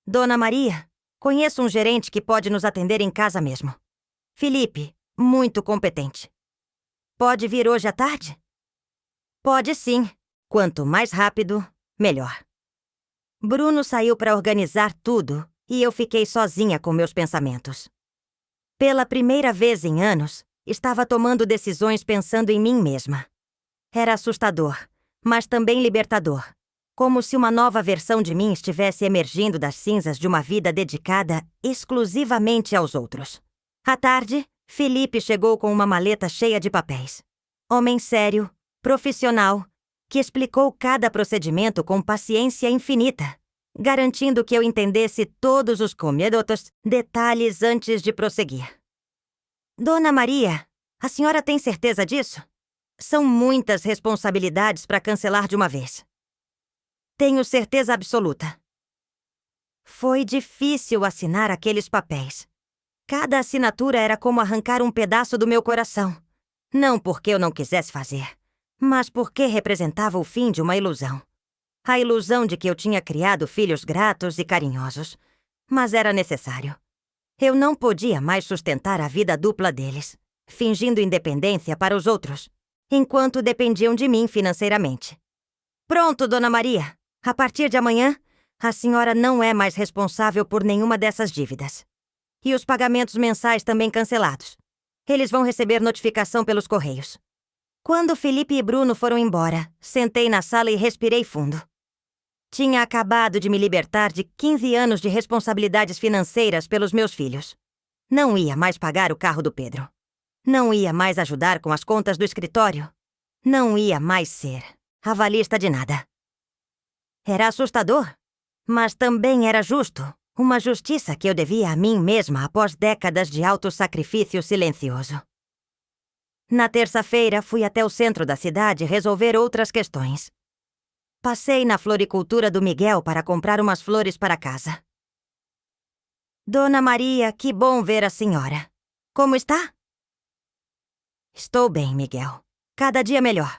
Dona Maria, conheço um gerente que pode nos atender em casa mesmo. Felipe, muito competente. Pode vir hoje à tarde? Pode sim. Quanto mais rápido, melhor. Bruno saiu para organizar tudo e eu fiquei sozinha com meus pensamentos. Pela primeira vez em anos, estava tomando decisões pensando em mim mesma. Era assustador, mas também libertador. Como se uma nova versão de mim estivesse emergindo das cinzas de uma vida dedicada exclusivamente aos outros. À tarde, Felipe chegou com uma maleta cheia de papéis. Homem sério, profissional, que explicou cada procedimento com paciência infinita, garantindo que eu entendesse todos os detalhes antes de prosseguir. Dona Maria, a senhora tem certeza disso? São muitas responsabilidades para cancelar de uma vez. Tenho certeza absoluta. Foi difícil assinar aqueles papéis. Cada assinatura era como arrancar um pedaço do meu coração. Não porque eu não quisesse fazer, mas porque representava o fim de uma ilusão. A ilusão de que eu tinha criado filhos gratos e carinhosos. Mas era necessário. Eu não podia mais sustentar a vida dupla deles, fingindo independência para os outros, enquanto dependiam de mim financeiramente. Pronto, Dona Maria. A partir de amanhã, a senhora não é mais responsável por nenhuma dessas dívidas. E os pagamentos mensais também cancelados. Eles vão receber notificação pelos correios. Quando Felipe e Bruno foram embora, sentei na sala e respirei fundo. Tinha acabado de me libertar de 15 anos de responsabilidades financeiras pelos meus filhos. Não ia mais pagar o carro do Pedro. Não ia mais ajudar com as contas do escritório. Não ia mais ser avalista de nada. Era assustador, mas também era justo. Uma justiça que eu devia a mim mesma após décadas de autossacrifício silencioso. Na terça-feira, fui até o centro da cidade resolver outras questões. Passei na floricultura do Miguel para comprar umas flores para casa. Dona Maria, que bom ver a senhora. Como está? Estou bem, Miguel. Cada dia melhor.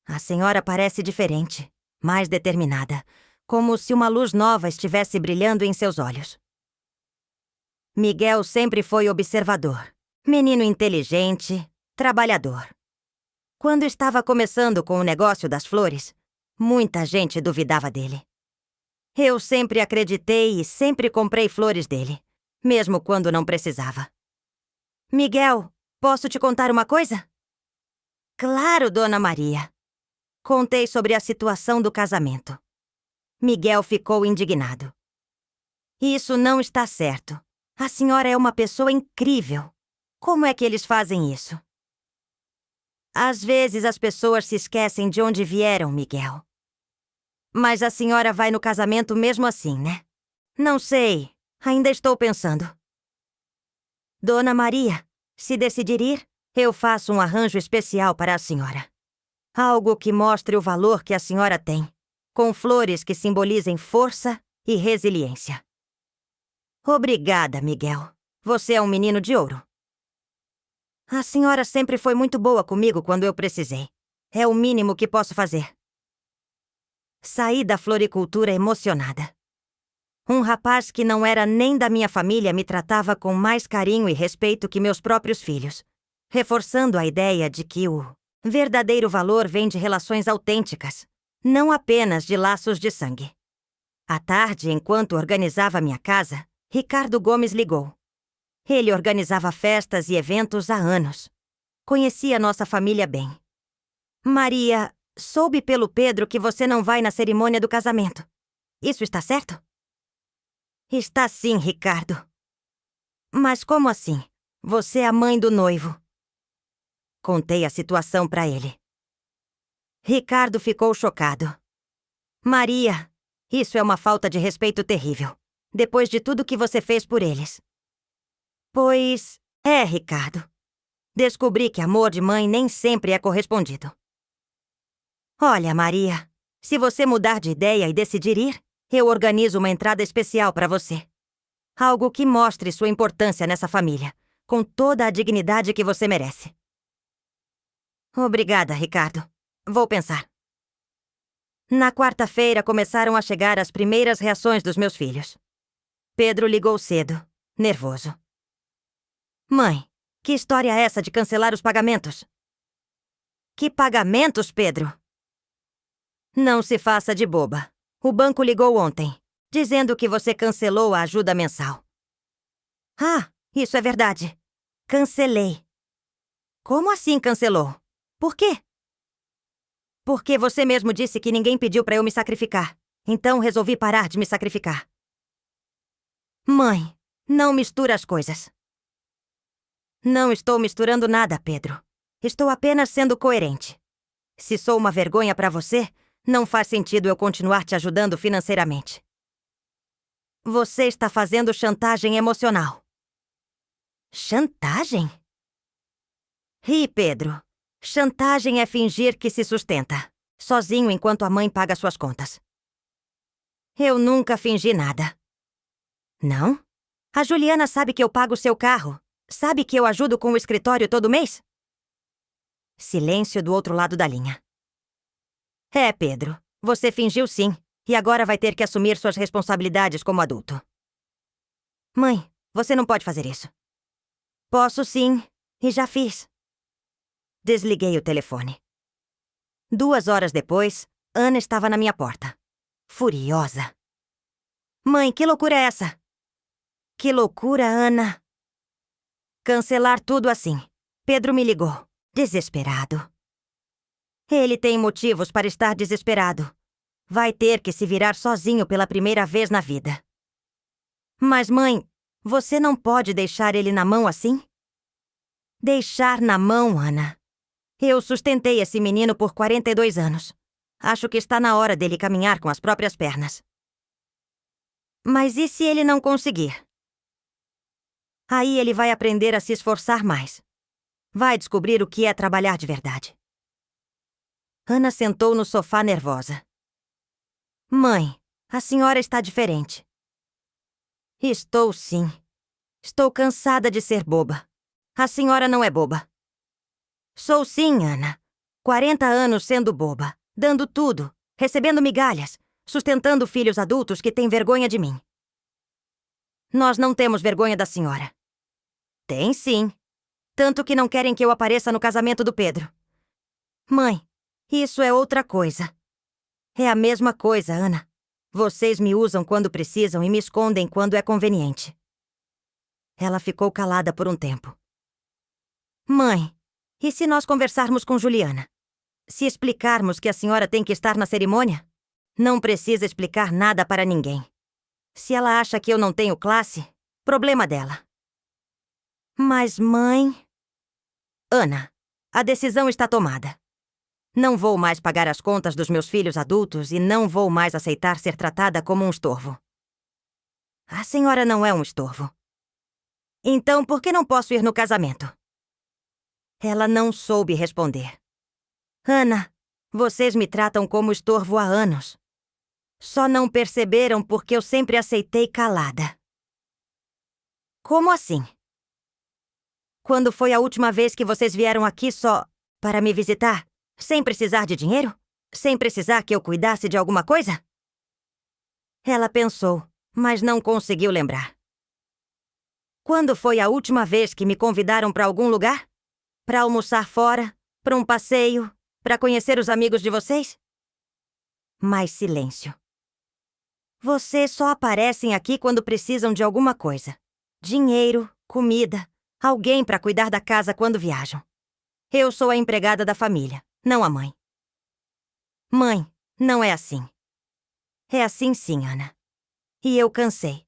A senhora parece diferente, mais determinada, como se uma luz nova estivesse brilhando em seus olhos. Miguel sempre foi observador, menino inteligente, trabalhador. Quando estava começando com o negócio das flores, muita gente duvidava dele. Eu sempre acreditei e sempre comprei flores dele, mesmo quando não precisava. Miguel, posso te contar uma coisa? Claro, Dona Maria. Contei sobre a situação do casamento. Miguel ficou indignado. Isso não está certo. A senhora é uma pessoa incrível. Como é que eles fazem isso? Às vezes as pessoas se esquecem de onde vieram, Miguel. Mas a senhora vai no casamento mesmo assim, né? Não sei. Ainda estou pensando. Dona Maria, se decidir ir, eu faço um arranjo especial para a senhora. Algo que mostre o valor que a senhora tem, com flores que simbolizem força e resiliência. Obrigada, Miguel. Você é um menino de ouro. A senhora sempre foi muito boa comigo quando eu precisei. É o mínimo que posso fazer. Saí da floricultura emocionada. Um rapaz que não era nem da minha família me tratava com mais carinho e respeito que meus próprios filhos, reforçando a ideia de que o verdadeiro valor vem de relações autênticas, não apenas de laços de sangue. À tarde, enquanto organizava minha casa, Ricardo Gomes ligou. Ele organizava festas e eventos há anos. Conhecia nossa família bem. Maria, soube pelo Pedro que você não vai na cerimônia do casamento. Isso está certo? Está sim, Ricardo. Mas como assim? Você é a mãe do noivo. Contei a situação para ele. Ricardo ficou chocado. Maria, isso é uma falta de respeito terrível, depois de tudo que você fez por eles. Pois é, Ricardo. Descobri que amor de mãe nem sempre é correspondido. Olha, Maria, se você mudar de ideia e decidir ir, eu organizo uma entrada especial para você. Algo que mostre sua importância nessa família, com toda a dignidade que você merece. Obrigada, Ricardo. Vou pensar. Na quarta-feira começaram a chegar as primeiras reações dos meus filhos. Pedro ligou cedo, nervoso. Mãe, que história é essa de cancelar os pagamentos? Que pagamentos, Pedro? Não se faça de boba. O banco ligou ontem, dizendo que você cancelou a ajuda mensal. Ah, isso é verdade. Cancelei. Como assim cancelou? Por quê? Porque você mesmo disse que ninguém pediu pra eu me sacrificar. Então resolvi parar de me sacrificar. Mãe, não mistura as coisas. Não estou misturando nada, Pedro. Estou apenas sendo coerente. Se sou uma vergonha pra você, não faz sentido eu continuar te ajudando financeiramente. Você está fazendo chantagem emocional. Chantagem? Pedro, chantagem é fingir que se sustenta, sozinho enquanto a mãe paga suas contas. Eu nunca fingi nada. Não? A Juliana sabe que eu pago seu carro. Sabe que eu ajudo com o escritório todo mês? Silêncio do outro lado da linha. Pedro, você fingiu sim, e agora vai ter que assumir suas responsabilidades como adulto. Mãe, você não pode fazer isso. Posso sim, e já fiz. Desliguei o telefone. 2 horas depois, Ana estava na minha porta. Furiosa. Mãe, que loucura é essa? Que loucura, Ana. Cancelar tudo assim. Pedro me ligou, desesperado. Ele tem motivos para estar desesperado. Vai ter que se virar sozinho pela primeira vez na vida. Mas, mãe, você não pode deixar ele na mão assim? Deixar na mão, Ana. Eu sustentei esse menino por 42 anos. Acho que está na hora dele caminhar com as próprias pernas. Mas e se ele não conseguir? Aí ele vai aprender a se esforçar mais. Vai descobrir o que é trabalhar de verdade. Ana sentou no sofá nervosa. Mãe, a senhora está diferente. Estou sim. Estou cansada de ser boba. A senhora não é boba. Sou sim, Ana. 40 anos sendo boba, dando tudo, recebendo migalhas, sustentando filhos adultos que têm vergonha de mim. Nós não temos vergonha da senhora. Tem sim. Tanto que não querem que eu apareça no casamento do Pedro. Mãe, isso é outra coisa. É a mesma coisa, Ana. Vocês me usam quando precisam e me escondem quando é conveniente. Ela ficou calada por um tempo. Mãe, e se nós conversarmos com Juliana? Se explicarmos que a senhora tem que estar na cerimônia? Não precisa explicar nada para ninguém. Se ela acha que eu não tenho classe, problema dela. Mas, mãe... Ana, a decisão está tomada. Não vou mais pagar as contas dos meus filhos adultos e não vou mais aceitar ser tratada como um estorvo. A senhora não é um estorvo. Então, por que não posso ir no casamento? Ela não soube responder. Ana, vocês me tratam como estorvo há anos. Só não perceberam porque eu sempre aceitei calada. Como assim? Quando foi a última vez que vocês vieram aqui só para me visitar? Sem precisar de dinheiro? Sem precisar que eu cuidasse de alguma coisa? Ela pensou, mas não conseguiu lembrar. Quando foi a última vez que me convidaram para algum lugar? Para almoçar fora? Para um passeio? Para conhecer os amigos de vocês? Mais silêncio. Vocês só aparecem aqui quando precisam de alguma coisa. Dinheiro, comida, alguém para cuidar da casa quando viajam. Eu sou a empregada da família, não a mãe. Mãe, não é assim. É assim sim, Ana. E eu cansei.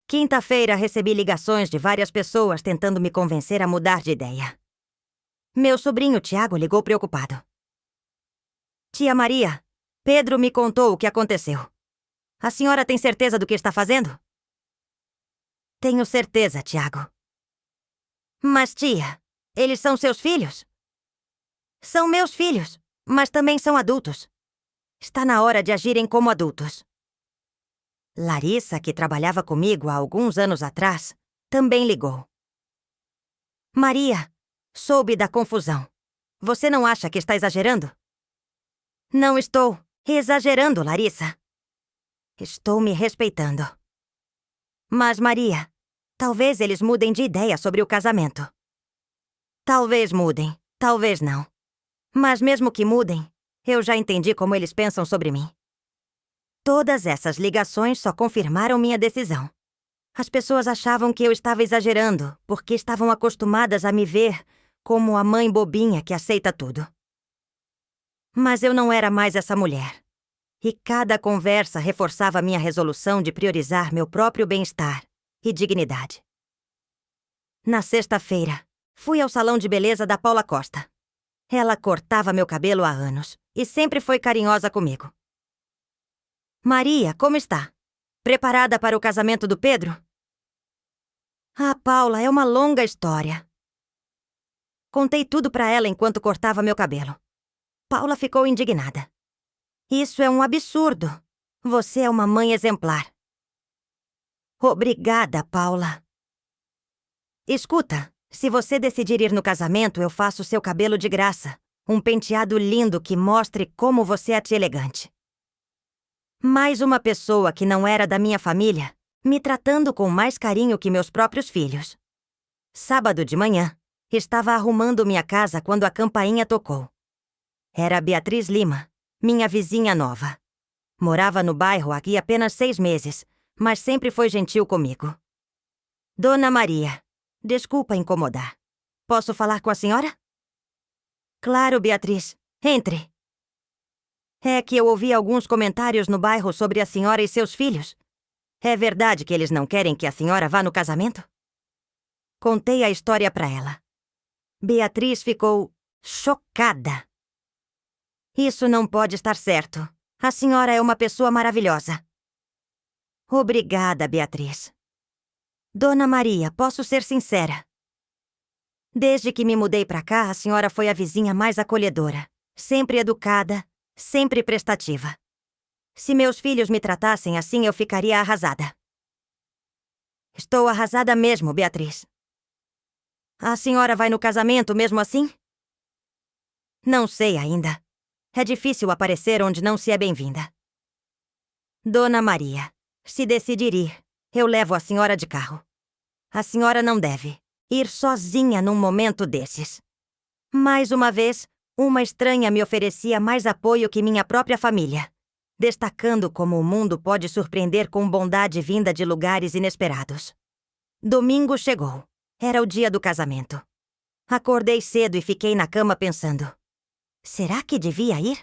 Quinta-feira recebi ligações de várias pessoas tentando me convencer a mudar de ideia. Meu sobrinho Tiago ligou preocupado. Tia Maria, Pedro me contou o que aconteceu. A senhora tem certeza do que está fazendo? Tenho certeza, Tiago. Mas, tia, eles são seus filhos? São meus filhos, mas também são adultos. Está na hora de agirem como adultos. Larissa, que trabalhava comigo há alguns anos atrás, também ligou. Maria, soube da confusão. Você não acha que está exagerando? Não estou exagerando, Larissa. Estou me respeitando. Mas, Maria, talvez eles mudem de ideia sobre o casamento. Talvez mudem, talvez não. Mas mesmo que mudem, eu já entendi como eles pensam sobre mim. Todas essas ligações só confirmaram minha decisão. As pessoas achavam que eu estava exagerando, porque estavam acostumadas a me ver como a mãe bobinha que aceita tudo. Mas eu não era mais essa mulher. E cada conversa reforçava minha resolução de priorizar meu próprio bem-estar e dignidade. Na sexta-feira, fui ao salão de beleza da Paula Costa. Ela cortava meu cabelo há anos e sempre foi carinhosa comigo. Maria, como está? Preparada para o casamento do Pedro? Ah, Paula, é uma longa história. Contei tudo para ela enquanto cortava meu cabelo. Paula ficou indignada. Isso é um absurdo. Você é uma mãe exemplar. Obrigada, Paula. Escuta, se você decidir ir no casamento, eu faço seu cabelo de graça. Um penteado lindo que mostre como você é elegante. Mais uma pessoa que não era da minha família, me tratando com mais carinho que meus próprios filhos. Sábado de manhã, estava arrumando minha casa quando a campainha tocou. Era a Beatriz Lima, minha vizinha nova. Morava no bairro aqui apenas 6 meses, mas sempre foi gentil comigo. Dona Maria, desculpa incomodar. Posso falar com a senhora? Claro, Beatriz. Entre. É que eu ouvi alguns comentários no bairro sobre a senhora e seus filhos. É verdade que eles não querem que a senhora vá no casamento? Contei a história para ela. Beatriz ficou chocada. Isso não pode estar certo. A senhora é uma pessoa maravilhosa. Obrigada, Beatriz. Dona Maria, posso ser sincera. Desde que me mudei para cá, a senhora foi a vizinha mais acolhedora, sempre educada, sempre prestativa. Se meus filhos me tratassem assim, eu ficaria arrasada. Estou arrasada mesmo, Beatriz. A senhora vai no casamento mesmo assim? Não sei ainda. É difícil aparecer onde não se é bem-vinda. Dona Maria, se decidir ir, eu levo a senhora de carro. A senhora não deve ir sozinha num momento desses. Mais uma vez, uma estranha me oferecia mais apoio que minha própria família, destacando como o mundo pode surpreender com bondade vinda de lugares inesperados. Domingo chegou. Era o dia do casamento. Acordei cedo e fiquei na cama pensando: será que devia ir?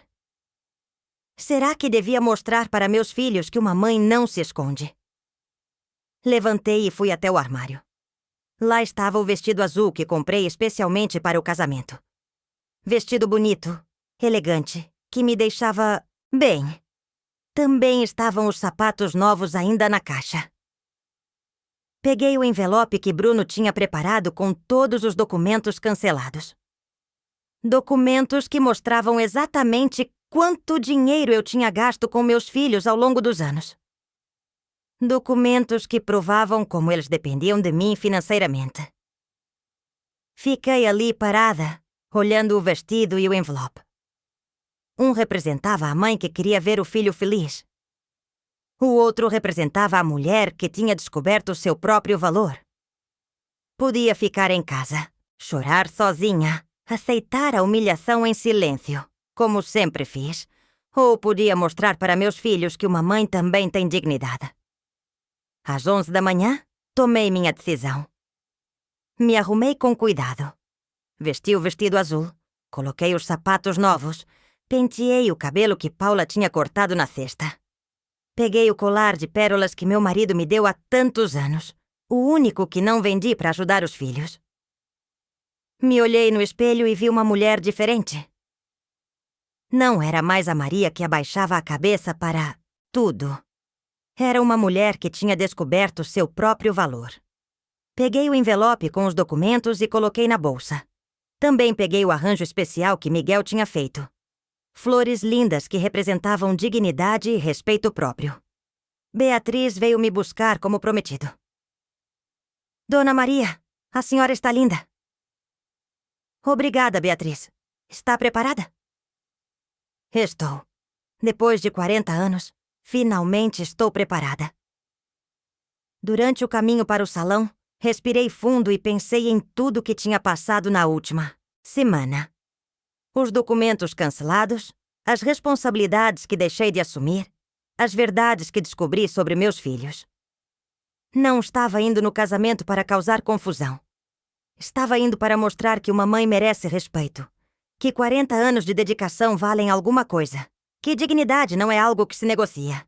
Será que devia mostrar para meus filhos que uma mãe não se esconde? Levantei e fui até o armário. Lá estava o vestido azul que comprei especialmente para o casamento. Vestido bonito, elegante, que me deixava bem. Também estavam os sapatos novos ainda na caixa. Peguei o envelope que Bruno tinha preparado com todos os documentos cancelados. Documentos que mostravam exatamente quanto dinheiro eu tinha gasto com meus filhos ao longo dos anos. Documentos que provavam como eles dependiam de mim financeiramente. Fiquei ali parada, olhando o vestido e o envelope. Um representava a mãe que queria ver o filho feliz. O outro representava a mulher que tinha descoberto seu próprio valor. Podia ficar em casa, chorar sozinha, aceitar a humilhação em silêncio, como sempre fiz, ou podia mostrar para meus filhos que uma mãe também tem dignidade. Às 11 da manhã, tomei minha decisão. Me arrumei com cuidado. Vesti o vestido azul, coloquei os sapatos novos, penteei o cabelo que Paula tinha cortado na sexta. Peguei o colar de pérolas que meu marido me deu há tantos anos, o único que não vendi para ajudar os filhos. Me olhei no espelho e vi uma mulher diferente. Não era mais a Maria que abaixava a cabeça para tudo. Era uma mulher que tinha descoberto seu próprio valor. Peguei o envelope com os documentos e coloquei na bolsa. Também peguei o arranjo especial que Miguel tinha feito. Flores lindas que representavam dignidade e respeito próprio. Beatriz veio me buscar como prometido. Dona Maria, a senhora está linda. Obrigada, Beatriz. Está preparada? Estou. Depois de 40 anos, finalmente estou preparada. Durante o caminho para o salão, respirei fundo e pensei em tudo que tinha passado na última semana. Os documentos cancelados, as responsabilidades que deixei de assumir, as verdades que descobri sobre meus filhos. Não estava indo no casamento para causar confusão. Estava indo para mostrar que uma mãe merece respeito Que 40 anos de dedicação valem alguma coisa. Que dignidade não é algo que se negocia.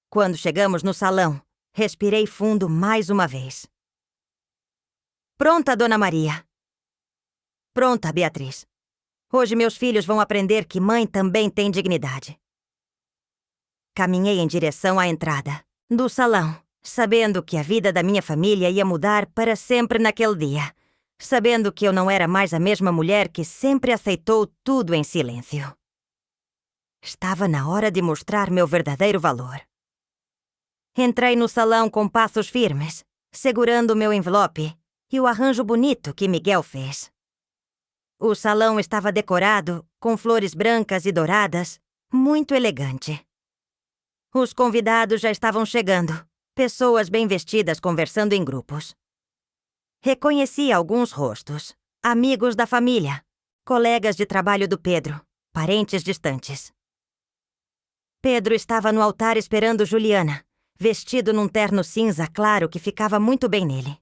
Quando chegamos no salão, respirei fundo mais uma vez. Pronta, Dona Maria. Pronta, Beatriz. Hoje meus filhos vão aprender que mãe também tem dignidade. Caminhei em direção à entrada do salão, sabendo que a vida da minha família ia mudar para sempre naquele dia. Sabendo que eu não era mais a mesma mulher que sempre aceitou tudo em silêncio. Estava na hora de mostrar meu verdadeiro valor. Entrei no salão com passos firmes, segurando meu envelope e o arranjo bonito que Miguel fez. O salão estava decorado com flores brancas e douradas, muito elegante. Os convidados já estavam chegando, pessoas bem vestidas conversando em grupos. Reconheci alguns rostos, amigos da família, colegas de trabalho do Pedro, parentes distantes. Pedro estava no altar esperando Juliana, vestido num terno cinza claro que ficava muito bem nele.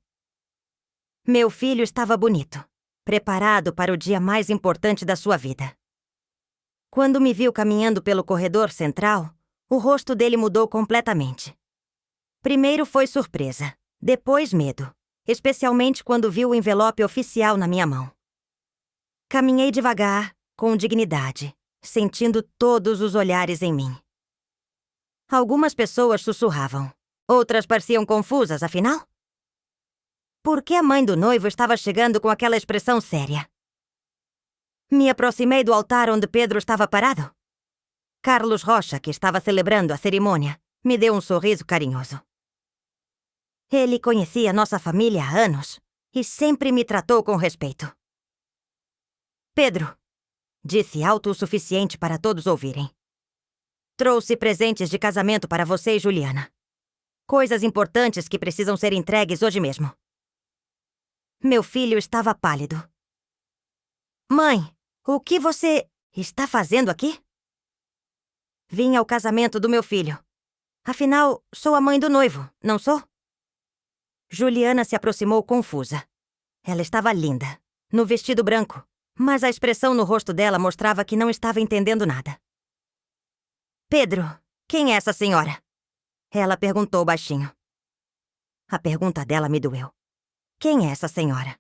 Meu filho estava bonito, preparado para o dia mais importante da sua vida. Quando me viu caminhando pelo corredor central, o rosto dele mudou completamente. Primeiro foi surpresa, depois medo, especialmente quando viu o envelope oficial na minha mão. Caminhei devagar, com dignidade, sentindo todos os olhares em mim. Algumas pessoas sussurravam, outras pareciam confusas, afinal. Por que a mãe do noivo estava chegando com aquela expressão séria? Me aproximei do altar onde Pedro estava parado. Carlos Rocha, que estava celebrando a cerimônia, me deu um sorriso carinhoso. Ele conhecia nossa família há anos e sempre me tratou com respeito. Pedro, disse alto o suficiente para todos ouvirem. Trouxe presentes de casamento para você e Juliana. Coisas importantes que precisam ser entregues hoje mesmo. Meu filho estava pálido. Mãe, o que você está fazendo aqui? Vim ao casamento do meu filho. Afinal, sou a mãe do noivo, não sou? Juliana se aproximou confusa. Ela estava linda, no vestido branco, mas a expressão no rosto dela mostrava que não estava entendendo nada. Pedro, quem é essa senhora? Ela perguntou baixinho. A pergunta dela me doeu. Quem é essa senhora?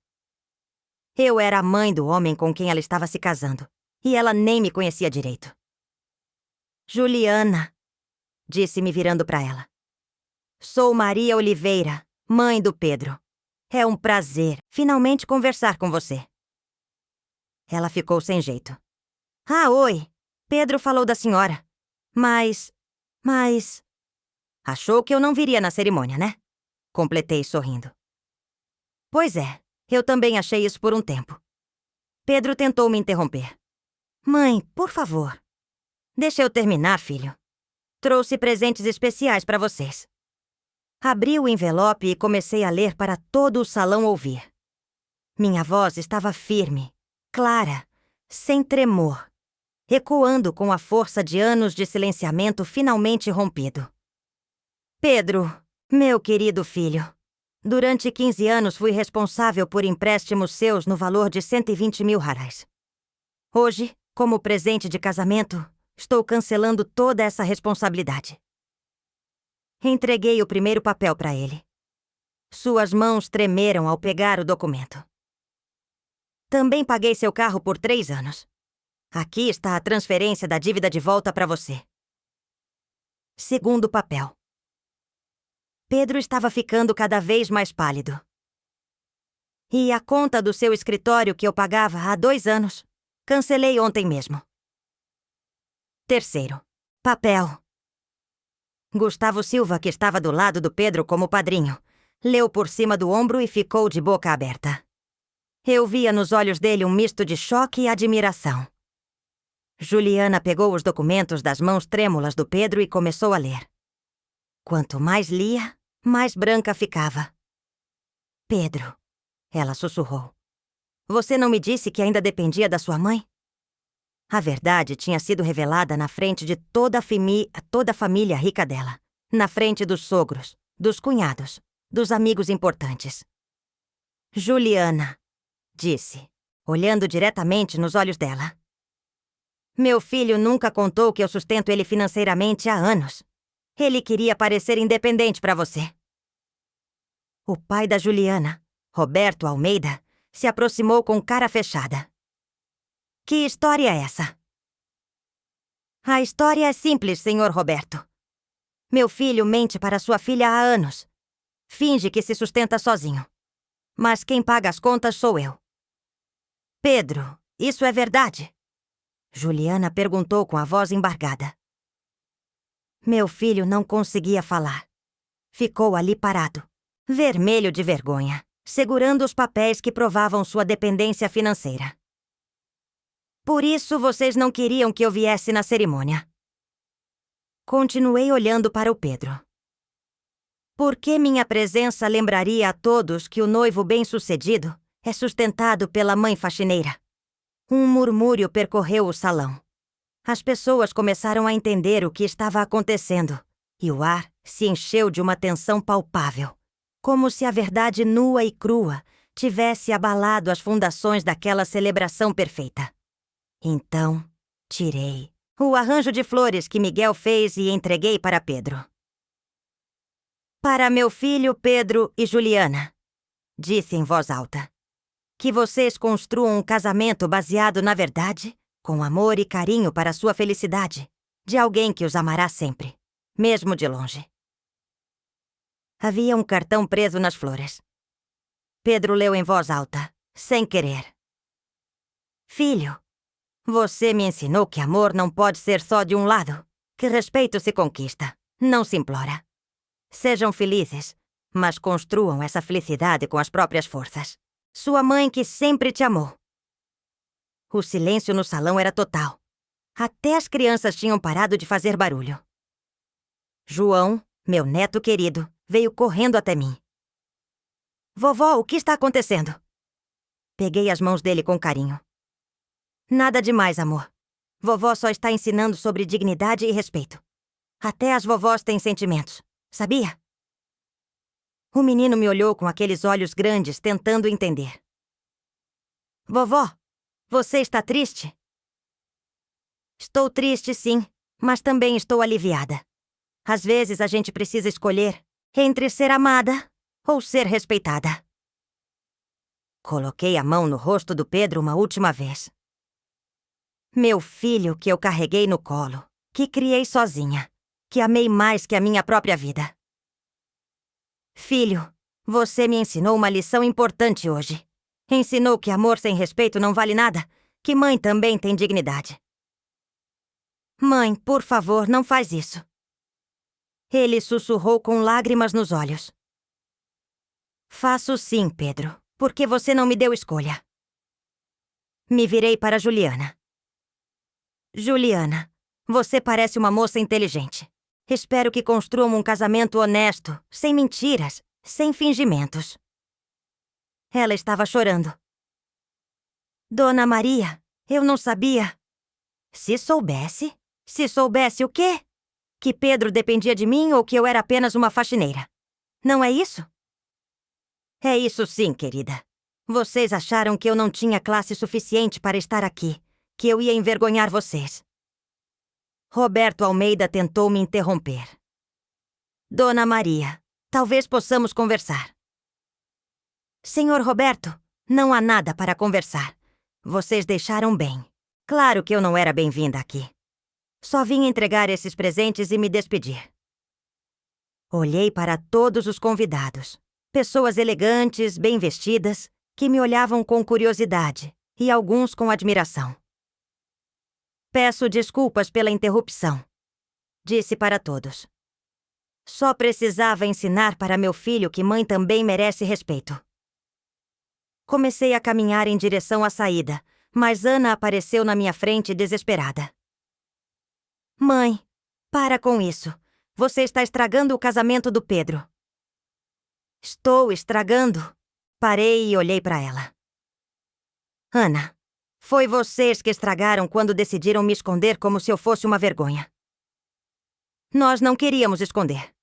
Eu era a mãe do homem com quem ela estava se casando, e ela nem me conhecia direito. Juliana, disse me virando para ela. Sou Maria Oliveira, mãe do Pedro. É um prazer finalmente conversar com você. Ela ficou sem jeito. Ah, oi. Pedro falou da senhora. Mas... Achou que eu não viria na cerimônia, né? Completei sorrindo. Pois é, eu também achei isso por um tempo. Pedro tentou me interromper. Mãe, por favor. Deixa eu terminar, filho. Trouxe presentes especiais para vocês. Abri o envelope e comecei a ler para todo o salão ouvir. Minha voz estava firme, clara, sem tremor, ecoando com a força de anos de silenciamento finalmente rompido. Pedro, meu querido filho, durante 15 anos fui responsável por empréstimos seus no valor de 120 mil reais. Hoje, como presente de casamento, estou cancelando toda essa responsabilidade. Entreguei o primeiro papel para ele. Suas mãos tremeram ao pegar o documento. Também paguei seu carro por 3 anos. Aqui está a transferência da dívida de volta para você. Segundo papel. Pedro estava ficando cada vez mais pálido. E a conta do seu escritório que eu pagava há 2 anos, cancelei ontem mesmo. Terceiro papel. Gustavo Silva, que estava do lado do Pedro como padrinho, leu por cima do ombro e ficou de boca aberta. Eu via nos olhos dele um misto de choque e admiração. Juliana pegou os documentos das mãos trêmulas do Pedro e começou a ler. Quanto mais lia, mais branca ficava. Pedro, ela sussurrou. Você não me disse que ainda dependia da sua mãe? A verdade tinha sido revelada na frente de toda a família rica dela. Na frente dos sogros, dos cunhados, dos amigos importantes. Juliana, disse, olhando diretamente nos olhos dela. Meu filho nunca contou que eu sustento ele financeiramente há anos. Ele queria parecer independente para você. O pai da Juliana, Roberto Almeida, se aproximou com cara fechada. Que história é essa? A história é simples, senhor Roberto. Meu filho mente para sua filha há anos. Finge que se sustenta sozinho. Mas quem paga as contas sou eu. Pedro, isso é verdade? Juliana perguntou com a voz embargada. Meu filho não conseguia falar. Ficou ali parado, vermelho de vergonha, segurando os papéis que provavam sua dependência financeira. Por isso vocês não queriam que eu viesse na cerimônia. Continuei olhando para o Pedro. Por que minha presença lembraria a todos que o noivo bem-sucedido é sustentado pela mãe faxineira? Um murmúrio percorreu o salão. As pessoas começaram a entender o que estava acontecendo, e o ar se encheu de uma tensão palpável, como se a verdade nua e crua tivesse abalado as fundações daquela celebração perfeita. Então, tirei o arranjo de flores que Miguel fez e entreguei para Pedro. Para meu filho Pedro e Juliana, disse em voz alta. Que vocês construam um casamento baseado na verdade, com amor e carinho para sua felicidade, de alguém que os amará sempre, mesmo de longe. Havia um cartão preso nas flores. Pedro leu em voz alta, sem querer. Filho, você me ensinou que amor não pode ser só de um lado, que respeito se conquista, não se implora. Sejam felizes, mas construam essa felicidade com as próprias forças. Sua mãe que sempre te amou. O silêncio no salão era total. Até as crianças tinham parado de fazer barulho. João, meu neto querido, veio correndo até mim. Vovó, o que está acontecendo? Peguei as mãos dele com carinho. Nada demais, amor. Vovó só está ensinando sobre dignidade e respeito. Até as vovós têm sentimentos, sabia? O menino me olhou com aqueles olhos grandes, tentando entender. Vovó, você está triste? Estou triste, sim, mas também estou aliviada. Às vezes a gente precisa escolher entre ser amada ou ser respeitada. Coloquei a mão no rosto do Pedro uma última vez. Meu filho que eu carreguei no colo, que criei sozinha, que amei mais que a minha própria vida. Filho, você me ensinou uma lição importante hoje. Ensinou que amor sem respeito não vale nada, que mãe também tem dignidade. Mãe, por favor, não faz isso. Ele sussurrou com lágrimas nos olhos. Faço sim, Pedro, porque você não me deu escolha. Me virei para Juliana. Juliana, você parece uma moça inteligente. Espero que construam um casamento honesto, sem mentiras, sem fingimentos. Ela estava chorando. Dona Maria, eu não sabia. Se soubesse o quê? Que Pedro dependia de mim ou que eu era apenas uma faxineira. Não é isso? É isso sim, querida. Vocês acharam que eu não tinha classe suficiente para estar aqui, que eu ia envergonhar vocês. Roberto Almeida tentou me interromper. Dona Maria, talvez possamos conversar. Senhor Roberto, não há nada para conversar. Vocês deixaram bem. Claro que eu não era bem-vinda aqui. Só vim entregar esses presentes e me despedir. Olhei para todos os convidados. Pessoas elegantes, bem vestidas, que me olhavam com curiosidade e alguns com admiração. Peço desculpas pela interrupção, disse para todos. Só precisava ensinar para meu filho que mãe também merece respeito. Comecei a caminhar em direção à saída, mas Ana apareceu na minha frente desesperada. Mãe, para com isso. Você está estragando o casamento do Pedro. Estou estragando. Parei e olhei para ela. Ana, foi vocês que estragaram quando decidiram me esconder como se eu fosse uma vergonha. Nós não queríamos esconder.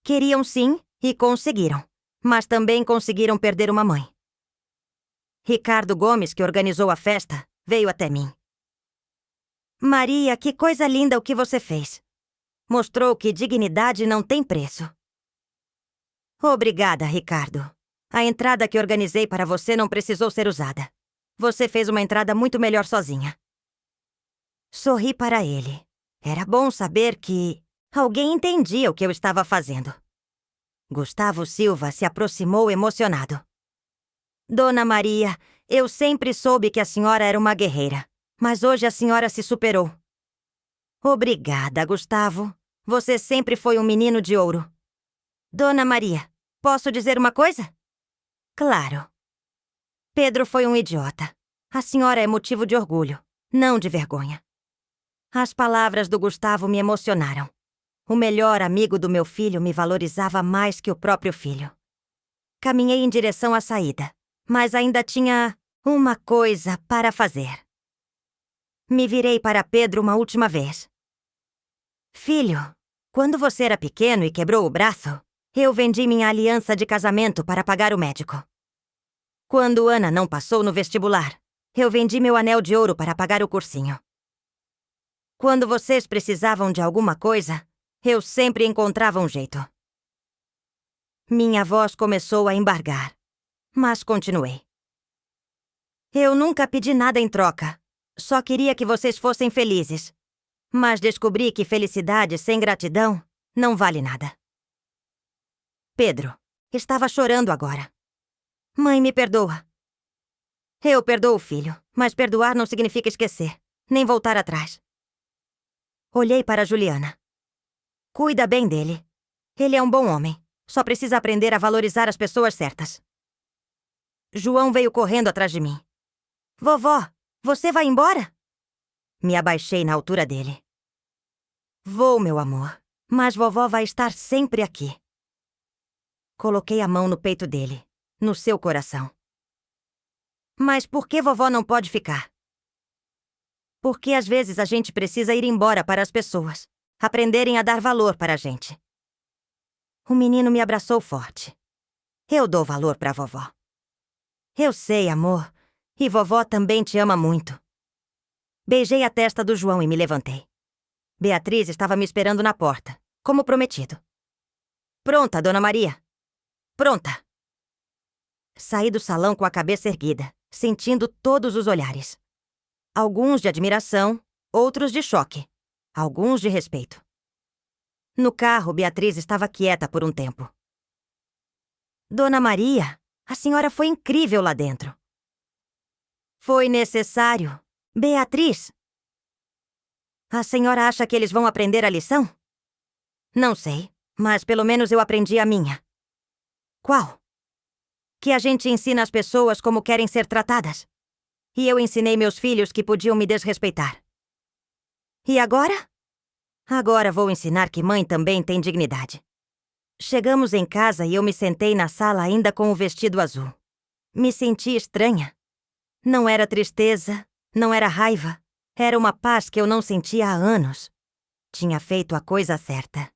Queriam sim, e conseguiram. Mas também conseguiram perder uma mãe. Ricardo Gomes, que organizou a festa, veio até mim. Maria, que coisa linda o que você fez. Mostrou que dignidade não tem preço. Obrigada, Ricardo. A entrada que organizei para você não precisou ser usada. Você fez uma entrada muito melhor sozinha. Sorri para ele. Era bom saber que alguém entendia o que eu estava fazendo. Gustavo Silva se aproximou emocionado. Dona Maria, eu sempre soube que a senhora era uma guerreira, mas hoje a senhora se superou. Obrigada, Gustavo. Você sempre foi um menino de ouro. Dona Maria, posso dizer uma coisa? Claro. Pedro foi um idiota. A senhora é motivo de orgulho, não de vergonha. As palavras do Gustavo me emocionaram. O melhor amigo do meu filho me valorizava mais que o próprio filho. Caminhei em direção à saída, mas ainda tinha uma coisa para fazer. Me virei para Pedro uma última vez. Filho, quando você era pequeno e quebrou o braço, eu vendi minha aliança de casamento para pagar o médico. Quando Ana não passou no vestibular, eu vendi meu anel de ouro para pagar o cursinho. Quando vocês precisavam de alguma coisa, eu sempre encontrava um jeito. Minha voz começou a embargar, mas continuei. Eu nunca pedi nada em troca. Só queria que vocês fossem felizes. Mas descobri que felicidade sem gratidão não vale nada. Pedro estava chorando agora. Mãe, me perdoa. Eu perdoo o filho, mas perdoar não significa esquecer, nem voltar atrás. Olhei para Juliana. Cuida bem dele. Ele é um bom homem. Só precisa aprender a valorizar as pessoas certas. João veio correndo atrás de mim. Vovó, você vai embora? Me abaixei na altura dele. Vou, meu amor, mas vovó vai estar sempre aqui. Coloquei a mão no peito dele, no seu coração. Mas por que vovó não pode ficar? Porque às vezes a gente precisa ir embora para as pessoas aprenderem a dar valor para a gente. O menino me abraçou forte. Eu dou valor para vovó. Eu sei, amor, e vovó também te ama muito. Beijei a testa do João e me levantei. Beatriz estava me esperando na porta, como prometido. Pronta, Dona Maria. Pronta. Saí do salão com a cabeça erguida, sentindo todos os olhares. Alguns de admiração, outros de choque, alguns de respeito. No carro, Beatriz estava quieta por um tempo. Dona Maria, a senhora foi incrível lá dentro. Foi necessário. Beatriz! A senhora acha que eles vão aprender a lição? Não sei, mas pelo menos eu aprendi a minha. Qual? Que a gente ensina as pessoas como querem ser tratadas. E eu ensinei meus filhos que podiam me desrespeitar. E agora? Agora vou ensinar que mãe também tem dignidade. Chegamos em casa e eu me sentei na sala ainda com o vestido azul. Me senti estranha. Não era tristeza, não era raiva. Era uma paz que eu não sentia há anos. Tinha feito a coisa certa.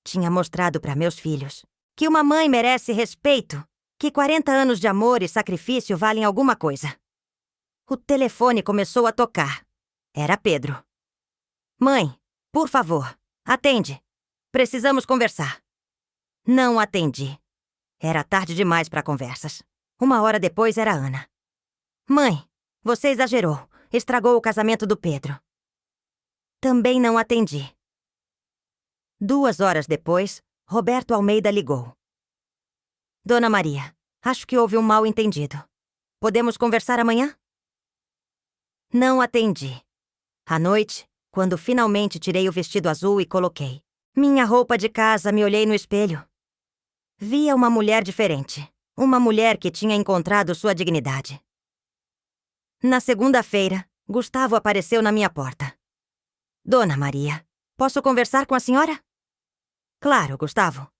Tinha mostrado para meus filhos que uma mãe merece respeito, que 40 anos de amor e sacrifício valem alguma coisa. O telefone começou a tocar. Era Pedro. Mãe, por favor, atende. Precisamos conversar. Não atendi. Era tarde demais para conversas. 1 hora depois era Ana. Mãe, você exagerou. Estragou o casamento do Pedro. Também não atendi. 2 horas depois, Roberto Almeida ligou. Dona Maria, acho que houve um mal-entendido. Podemos conversar amanhã? Não atendi. À noite, quando finalmente tirei o vestido azul e coloquei minha roupa de casa, me olhei no espelho. Via uma mulher diferente. Uma mulher que tinha encontrado sua dignidade. Na segunda-feira, Gustavo apareceu na minha porta. Dona Maria, posso conversar com a senhora? Claro, Gustavo.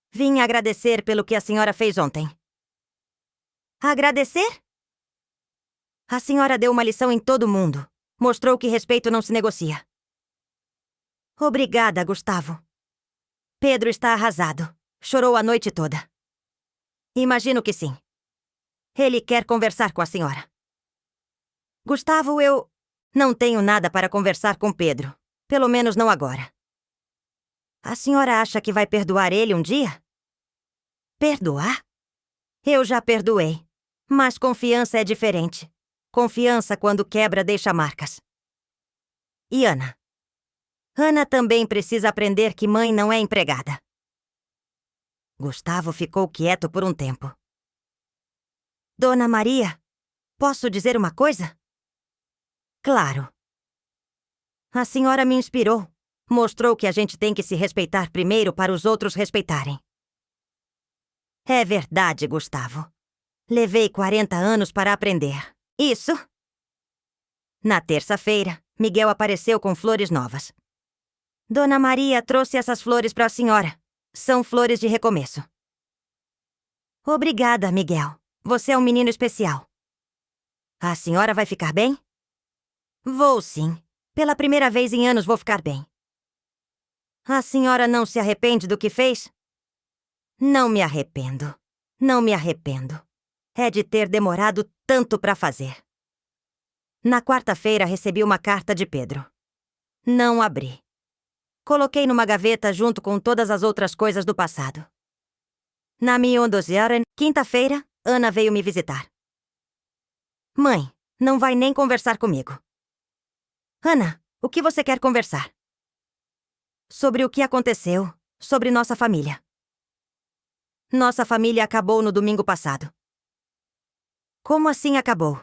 Vim agradecer pelo que a senhora fez ontem. Agradecer? A senhora deu uma lição em todo mundo. Mostrou que respeito não se negocia. Obrigada, Gustavo. Pedro está arrasado. Chorou a noite toda. Imagino que sim. Ele quer conversar com a senhora. Gustavo, eu não tenho nada para conversar com Pedro. Pelo menos não agora. A senhora acha que vai perdoar ele um dia? Perdoar? Eu já perdoei. Mas confiança é diferente. Confiança, quando quebra, deixa marcas. E Ana? Ana também precisa aprender que mãe não é empregada. Gustavo ficou quieto por um tempo. Dona Maria, posso dizer uma coisa? Claro. A senhora me inspirou. Mostrou que a gente tem que se respeitar primeiro para os outros respeitarem. É verdade, Gustavo. Levei 40 anos para aprender. Isso? Na terça-feira, Miguel apareceu com flores novas. Dona Maria trouxe essas flores para a senhora. São flores de recomeço. Obrigada, Miguel. Você é um menino especial. A senhora vai ficar bem? Vou sim. Pela primeira vez em anos vou ficar bem. A senhora não se arrepende do que fez? Não me arrependo. Não me arrependo. É de ter demorado tanto para fazer. Na quarta-feira recebi uma carta de Pedro. Não abri. Coloquei numa gaveta junto com todas as outras coisas do passado. Na Miondosiaren, quinta-feira, Ana veio me visitar. Mãe, não vai nem conversar comigo. Ana, o que você quer conversar? Sobre o que aconteceu, sobre nossa família. Nossa família acabou no domingo passado. Como assim acabou?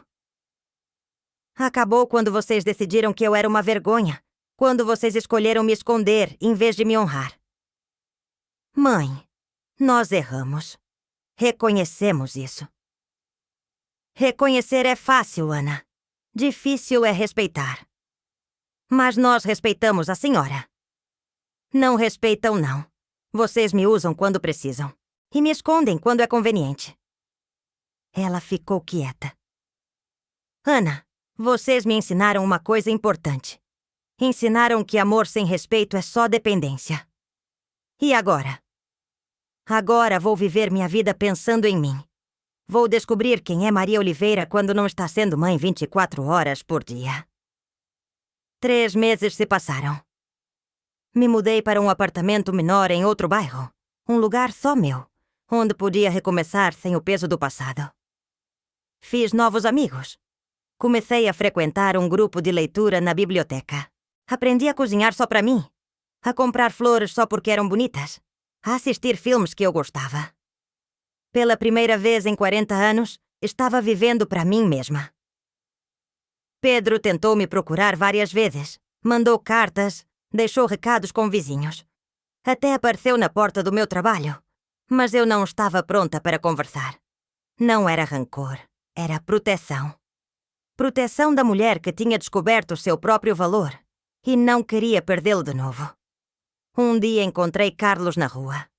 Acabou quando vocês decidiram que eu era uma vergonha, quando vocês escolheram me esconder em vez de me honrar. Mãe, nós erramos. Reconhecemos isso. Reconhecer é fácil, Ana. Difícil é respeitar. Mas nós respeitamos a senhora. Não respeitam, não. Vocês me usam quando precisam. E me escondem quando é conveniente. Ela ficou quieta. Ana, vocês me ensinaram uma coisa importante. Ensinaram que amor sem respeito é só dependência. E agora? Agora vou viver minha vida pensando em mim. Vou descobrir quem é Maria Oliveira quando não está sendo mãe 24 horas por dia. 3 meses se passaram. Me mudei para um apartamento menor em outro bairro. Um lugar só meu, onde podia recomeçar sem o peso do passado. Fiz novos amigos. Comecei a frequentar um grupo de leitura na biblioteca. Aprendi a cozinhar só para mim. A comprar flores só porque eram bonitas. A assistir filmes que eu gostava. Pela primeira vez em 40 anos, estava vivendo para mim mesma. Pedro tentou me procurar várias vezes. Mandou cartas, deixou recados com vizinhos. Até apareceu na porta do meu trabalho. Mas eu não estava pronta para conversar. Não era rancor, era proteção. Proteção da mulher que tinha descoberto seu próprio valor e não queria perdê-lo de novo. Um dia encontrei Carlos na rua.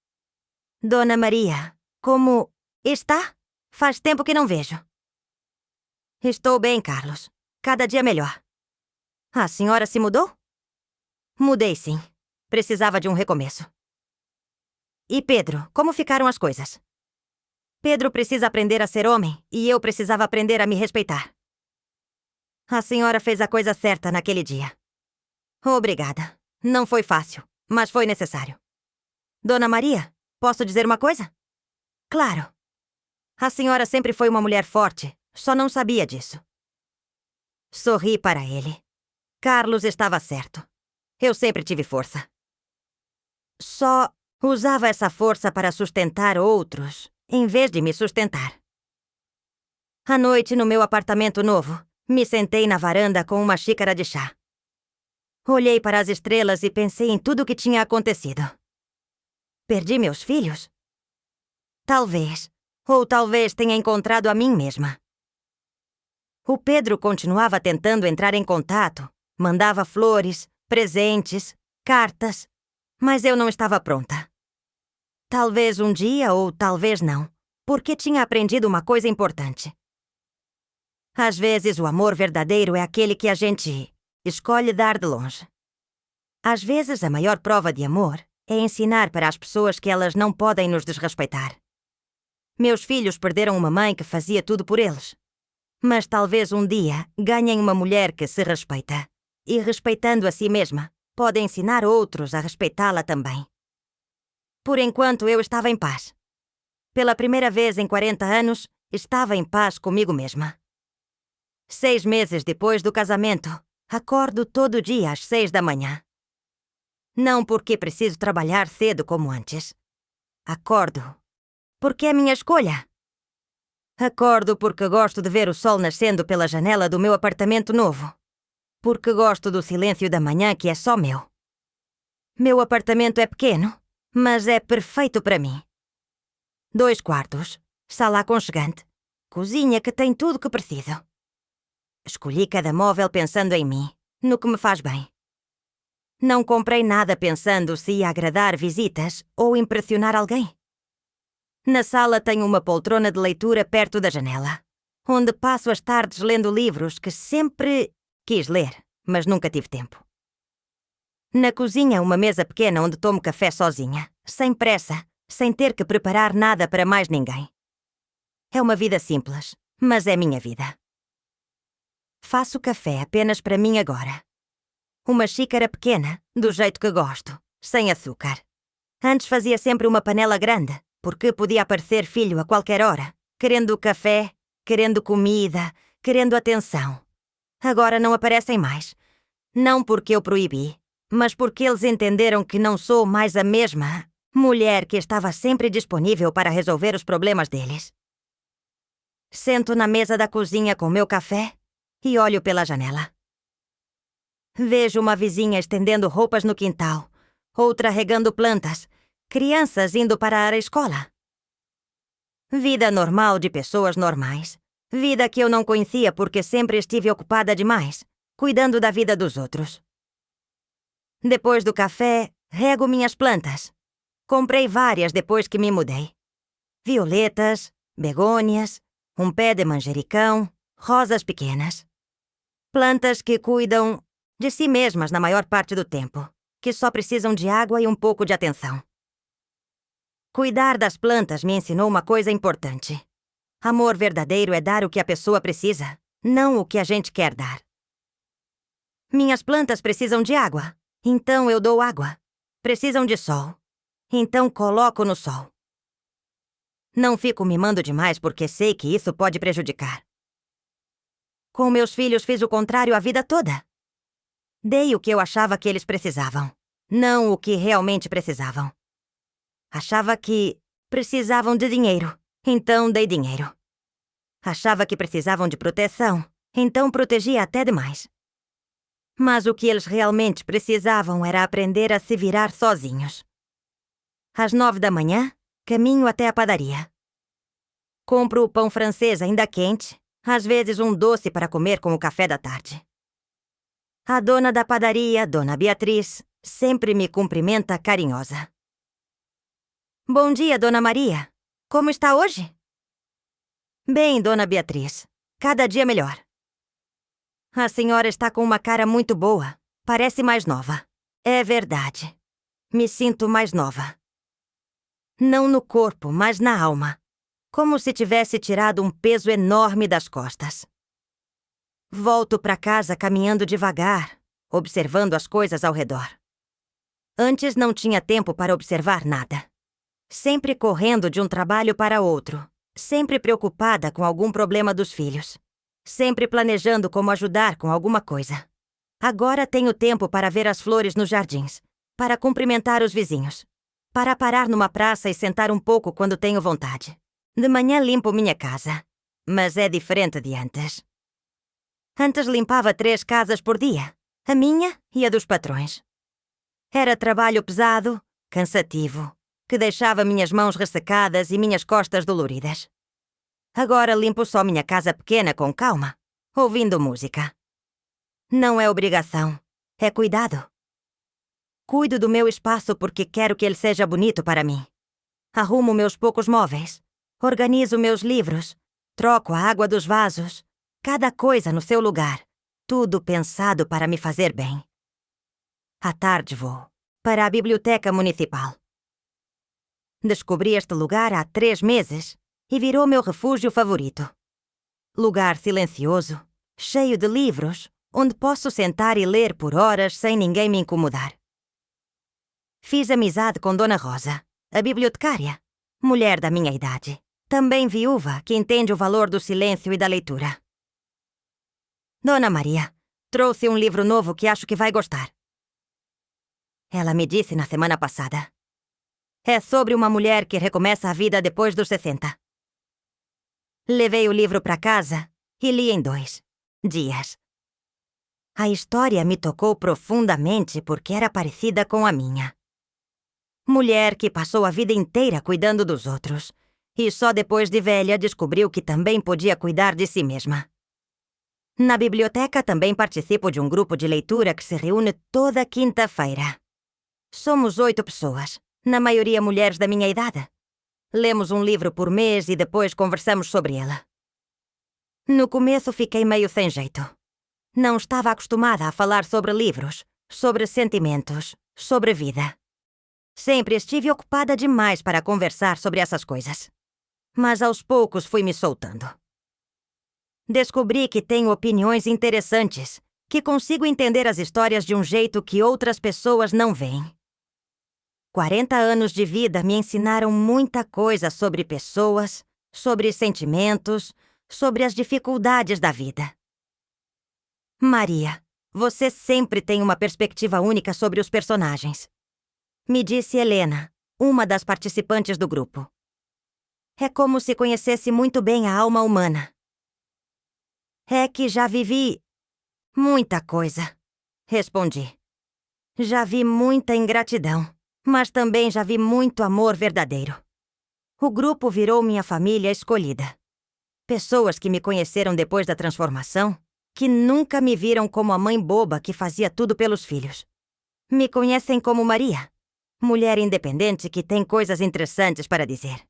Dona Maria, como está? Faz tempo que não vejo. Estou bem, Carlos. Cada dia melhor. A senhora se mudou? Mudei, sim. Precisava de um recomeço. E Pedro, como ficaram as coisas? Pedro precisa aprender a ser homem e eu precisava aprender a me respeitar. A senhora fez a coisa certa naquele dia. Obrigada. Não foi fácil, mas foi necessário. Dona Maria, posso dizer uma coisa? Claro. A senhora sempre foi uma mulher forte, só não sabia disso. Sorri para ele. Carlos estava certo. Eu sempre tive força. Só usava essa força para sustentar outros, em vez de me sustentar. À noite, no meu apartamento novo, me sentei na varanda com uma xícara de chá. Olhei para as estrelas e pensei em tudo o que tinha acontecido. Perdi meus filhos? Talvez. Ou talvez tenha encontrado a mim mesma. O Pedro continuava tentando entrar em contato, mandava flores, presentes, cartas, mas eu não estava pronta. Talvez um dia ou talvez não, porque tinha aprendido uma coisa importante. Às vezes o amor verdadeiro é aquele que a gente escolhe dar de longe. Às vezes a maior prova de amor é ensinar para as pessoas que elas não podem nos desrespeitar. Meus filhos perderam uma mãe que fazia tudo por eles. Mas talvez um dia ganhem uma mulher que se respeita. E respeitando a si mesma, pode ensinar outros a respeitá-la também. Por enquanto, eu estava em paz. Pela primeira vez em 40 anos, estava em paz comigo mesma. 6 meses depois do casamento, acordo todo dia às 6 da manhã. Não porque preciso trabalhar cedo como antes. Acordo porque é minha escolha. Acordo porque gosto de ver o sol nascendo pela janela do meu apartamento novo. Porque gosto do silêncio da manhã que é só meu. Meu apartamento é pequeno, mas é perfeito para mim. 2 quartos, sala aconchegante, cozinha que tem tudo que preciso. Escolhi cada móvel pensando em mim, no que me faz bem. Não comprei nada pensando se ia agradar visitas ou impressionar alguém. Na sala tenho uma poltrona de leitura perto da janela, onde passo as tardes lendo livros que sempre quis ler, mas nunca tive tempo. Na cozinha, uma mesa pequena onde tomo café sozinha, sem pressa, sem ter que preparar nada para mais ninguém. É uma vida simples, mas é minha vida. Faço café apenas para mim agora. Uma xícara pequena, do jeito que gosto, sem açúcar. Antes fazia sempre uma panela grande, porque podia aparecer filho a qualquer hora, querendo café, querendo comida, querendo atenção. Agora não aparecem mais. Não porque eu proibi, mas porque eles entenderam que não sou mais a mesma mulher que estava sempre disponível para resolver os problemas deles. Sento na mesa da cozinha com meu café e olho pela janela. Vejo uma vizinha estendendo roupas no quintal, outra regando plantas, crianças indo para a escola. Vida normal de pessoas normais. Vida que eu não conhecia porque sempre estive ocupada demais, cuidando da vida dos outros. Depois do café, rego minhas plantas. Comprei várias depois que me mudei. Violetas, begônias, um pé de manjericão, rosas pequenas. Plantas que cuidam de si mesmas na maior parte do tempo, que só precisam de água e um pouco de atenção. Cuidar das plantas me ensinou uma coisa importante. Amor verdadeiro é dar o que a pessoa precisa, não o que a gente quer dar. Minhas plantas precisam de água, então eu dou água. Precisam de sol, então coloco no sol. Não fico mimando demais porque sei que isso pode prejudicar. Com meus filhos fiz o contrário a vida toda. Dei o que eu achava que eles precisavam, não o que realmente precisavam. Achava que precisavam de dinheiro, então dei dinheiro. Achava que precisavam de proteção, então protegia até demais. Mas o que eles realmente precisavam era aprender a se virar sozinhos. Às 9 da manhã, caminho até a padaria. Compro o pão francês ainda quente, às vezes um doce para comer com o café da tarde. A dona da padaria, Dona Beatriz, sempre me cumprimenta carinhosa. Bom dia, Dona Maria. Como está hoje? Bem, Dona Beatriz. Cada dia melhor. A senhora está com uma cara muito boa. Parece mais nova. É verdade. Me sinto mais nova. Não no corpo, mas na alma. Como se tivesse tirado um peso enorme das costas. Volto para casa caminhando devagar, observando as coisas ao redor. Antes não tinha tempo para observar nada. Sempre correndo de um trabalho para outro, sempre preocupada com algum problema dos filhos, sempre planejando como ajudar com alguma coisa. Agora tenho tempo para ver as flores nos jardins, para cumprimentar os vizinhos, para parar numa praça e sentar um pouco quando tenho vontade. De manhã limpo minha casa, mas é diferente de antes. Antes limpava 3 casas por dia, a minha e a dos patrões. Era trabalho pesado, cansativo, que deixava minhas mãos ressecadas e minhas costas doloridas. Agora limpo só minha casa pequena com calma, ouvindo música. Não é obrigação, é cuidado. Cuido do meu espaço porque quero que ele seja bonito para mim. Arrumo meus poucos móveis, organizo meus livros, troco a água dos vasos, cada coisa no seu lugar, tudo pensado para me fazer bem. À tarde vou para a biblioteca municipal. Descobri este lugar há 3 meses e virou meu refúgio favorito. Lugar silencioso, cheio de livros, onde posso sentar e ler por horas sem ninguém me incomodar. Fiz amizade com Dona Rosa, a bibliotecária, mulher da minha idade, também viúva que entende o valor do silêncio e da leitura. Dona Maria, trouxe um livro novo que acho que vai gostar. Ela me disse na semana passada. É sobre uma mulher que recomeça a vida depois dos 60. Levei o livro para casa e li em 2 dias. A história me tocou profundamente porque era parecida com a minha. Mulher que passou a vida inteira cuidando dos outros e só depois de velha descobriu que também podia cuidar de si mesma. Na biblioteca também participo de um grupo de leitura que se reúne toda quinta-feira. Somos 8 pessoas, na maioria mulheres da minha idade. Lemos um livro por mês e depois conversamos sobre ele. No começo fiquei meio sem jeito. Não estava acostumada a falar sobre livros, sobre sentimentos, sobre vida. Sempre estive ocupada demais para conversar sobre essas coisas. Mas aos poucos fui me soltando. Descobri que tenho opiniões interessantes, que consigo entender as histórias de um jeito que outras pessoas não veem. 40 anos de vida me ensinaram muita coisa sobre pessoas, sobre sentimentos, sobre as dificuldades da vida. Maria, você sempre tem uma perspectiva única sobre os personagens. Me disse Helena, uma das participantes do grupo. É como se conhecesse muito bem a alma humana. É que já vivi muita coisa, respondi. Já vi muita ingratidão, mas também já vi muito amor verdadeiro. O grupo virou minha família escolhida. Pessoas que me conheceram depois da transformação, que nunca me viram como a mãe boba que fazia tudo pelos filhos. Me conhecem como Maria, mulher independente que tem coisas interessantes para dizer.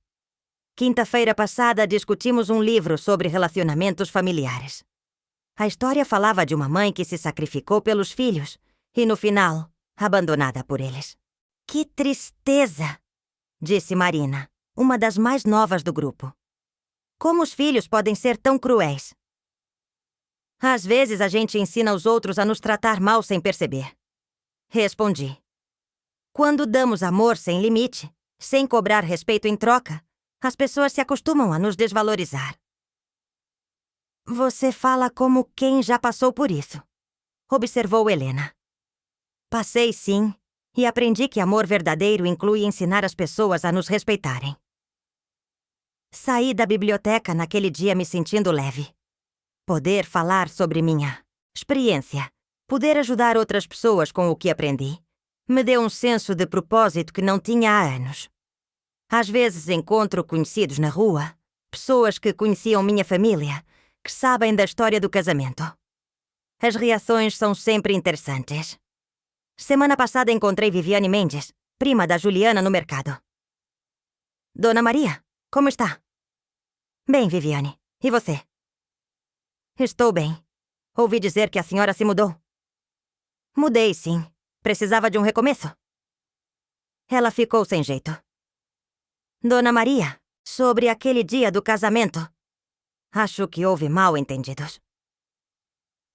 Quinta-feira passada discutimos um livro sobre relacionamentos familiares. A história falava de uma mãe que se sacrificou pelos filhos e, no final, abandonada por eles. Que tristeza! Disse Marina, uma das mais novas do grupo. Como os filhos podem ser tão cruéis? Às vezes a gente ensina os outros a nos tratar mal sem perceber. Respondi. Quando damos amor sem limite, sem cobrar respeito em troca, as pessoas se acostumam a nos desvalorizar. Você fala como quem já passou por isso, observou Helena. Passei sim, e aprendi que amor verdadeiro inclui ensinar as pessoas a nos respeitarem. Saí da biblioteca naquele dia me sentindo leve. Poder falar sobre minha experiência, poder ajudar outras pessoas com o que aprendi, me deu um senso de propósito que não tinha há anos. Às vezes encontro conhecidos na rua, pessoas que conheciam minha família, que sabem da história do casamento. As reações são sempre interessantes. Semana passada encontrei Viviane Mendes, prima da Juliana, no mercado. Dona Maria, como está? Bem, Viviane. E você? Estou bem. Ouvi dizer que a senhora se mudou. Mudei, sim. Precisava de um recomeço. Ela ficou sem jeito. Dona Maria, sobre aquele dia do casamento. Acho que houve mal-entendidos.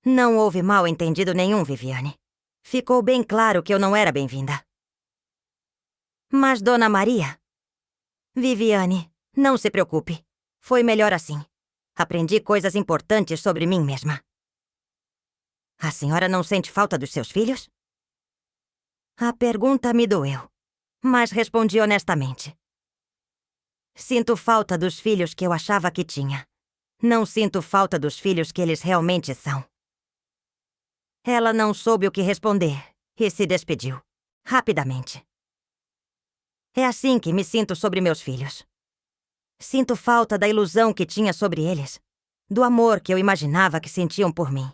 Não houve mal-entendido nenhum, Viviane. Ficou bem claro que eu não era bem-vinda. Mas, Dona Maria... Viviane, não se preocupe. Foi melhor assim. Aprendi coisas importantes sobre mim mesma. A senhora não sente falta dos seus filhos? A pergunta me doeu, mas respondi honestamente. Sinto falta dos filhos que eu achava que tinha. Não sinto falta dos filhos que eles realmente são. Ela não soube o que responder e se despediu, rapidamente. É assim que me sinto sobre meus filhos. Sinto falta da ilusão que tinha sobre eles, do amor que eu imaginava que sentiam por mim.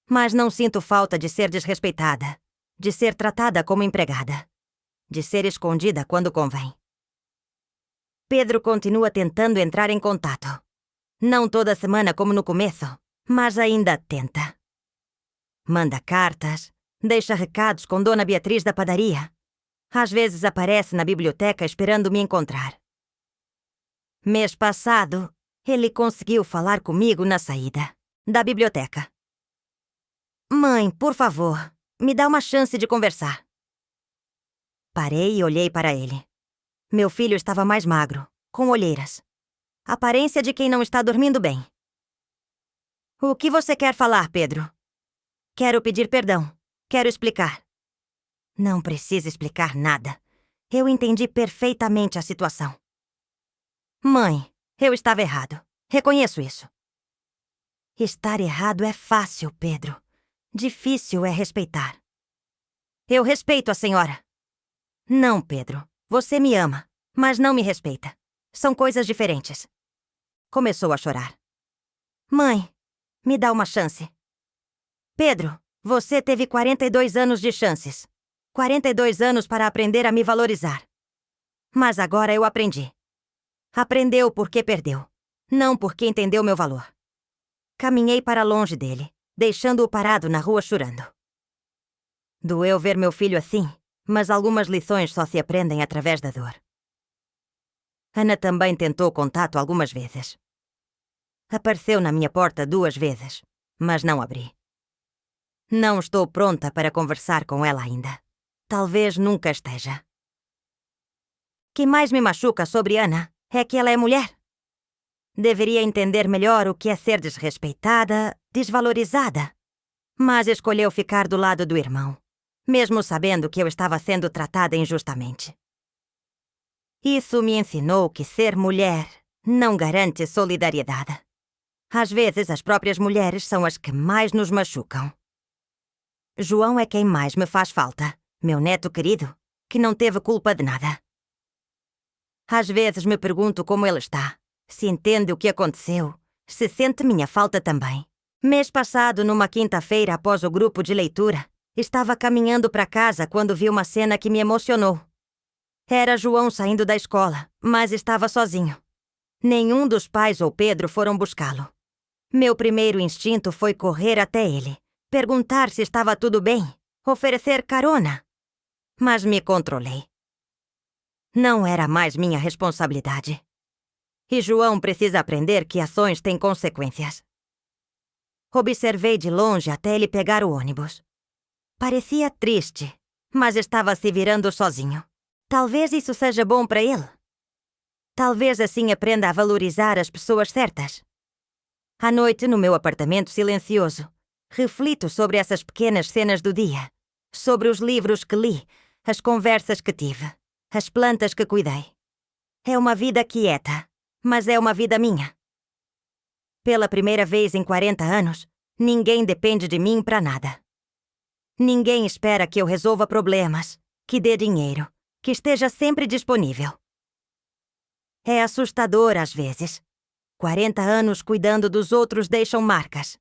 Mas não sinto falta de ser desrespeitada, de ser tratada como empregada, de ser escondida quando convém. Pedro continua tentando entrar em contato. Não toda semana como no começo, mas ainda tenta. Manda cartas, deixa recados com Dona Beatriz da padaria. Às vezes aparece na biblioteca esperando me encontrar. Mês passado, ele conseguiu falar comigo na saída da biblioteca. Mãe, por favor, me dá uma chance de conversar. Parei e olhei para ele. Meu filho estava mais magro, com olheiras. Aparência de quem não está dormindo bem. O que você quer falar, Pedro? Quero pedir perdão. Quero explicar. Não precisa explicar nada. Eu entendi perfeitamente a situação. Mãe, eu estava errado. Reconheço isso. Estar errado é fácil, Pedro. Difícil é respeitar. Eu respeito a senhora. Não, Pedro. Você me ama, mas não me respeita. São coisas diferentes. Começou a chorar. Mãe, me dá uma chance. Pedro, você teve 42 anos de chances. 42 anos para aprender a me valorizar. Mas agora eu aprendi. Aprendeu porque perdeu, não porque entendeu meu valor. Caminhei para longe dele, deixando-o parado na rua chorando. Doeu ver meu filho assim, mas algumas lições só se aprendem através da dor. Ana também tentou contato algumas vezes. Apareceu na minha porta 2 vezes, mas não abri. Não estou pronta para conversar com ela ainda. Talvez nunca esteja. O que mais me machuca sobre Ana é que ela é mulher. Deveria entender melhor o que é ser desrespeitada, desvalorizada. Mas escolheu ficar do lado do irmão, mesmo sabendo que eu estava sendo tratada injustamente. Isso me ensinou que ser mulher não garante solidariedade. Às vezes, as próprias mulheres são as que mais nos machucam. João é quem mais me faz falta, meu neto querido, que não teve culpa de nada. Às vezes me pergunto como ele está, se entende o que aconteceu, se sente minha falta também. Mês passado, numa quinta-feira após o grupo de leitura, estava caminhando para casa quando vi uma cena que me emocionou. Era João saindo da escola, mas estava sozinho. Nenhum dos pais ou Pedro foram buscá-lo. Meu primeiro instinto foi correr até ele, perguntar se estava tudo bem, oferecer carona. Mas me controlei. Não era mais minha responsabilidade. E João precisa aprender que ações têm consequências. Observei de longe até ele pegar o ônibus. Parecia triste, mas estava se virando sozinho. Talvez isso seja bom para ele. Talvez assim aprenda a valorizar as pessoas certas. À noite, no meu apartamento silencioso, reflito sobre essas pequenas cenas do dia, sobre os livros que li, as conversas que tive, as plantas que cuidei. É uma vida quieta, mas é uma vida minha. Pela primeira vez em 40 anos, ninguém depende de mim para nada. Ninguém espera que eu resolva problemas, que dê dinheiro, que esteja sempre disponível. É assustador às vezes. 40 anos cuidando dos outros deixam marcas.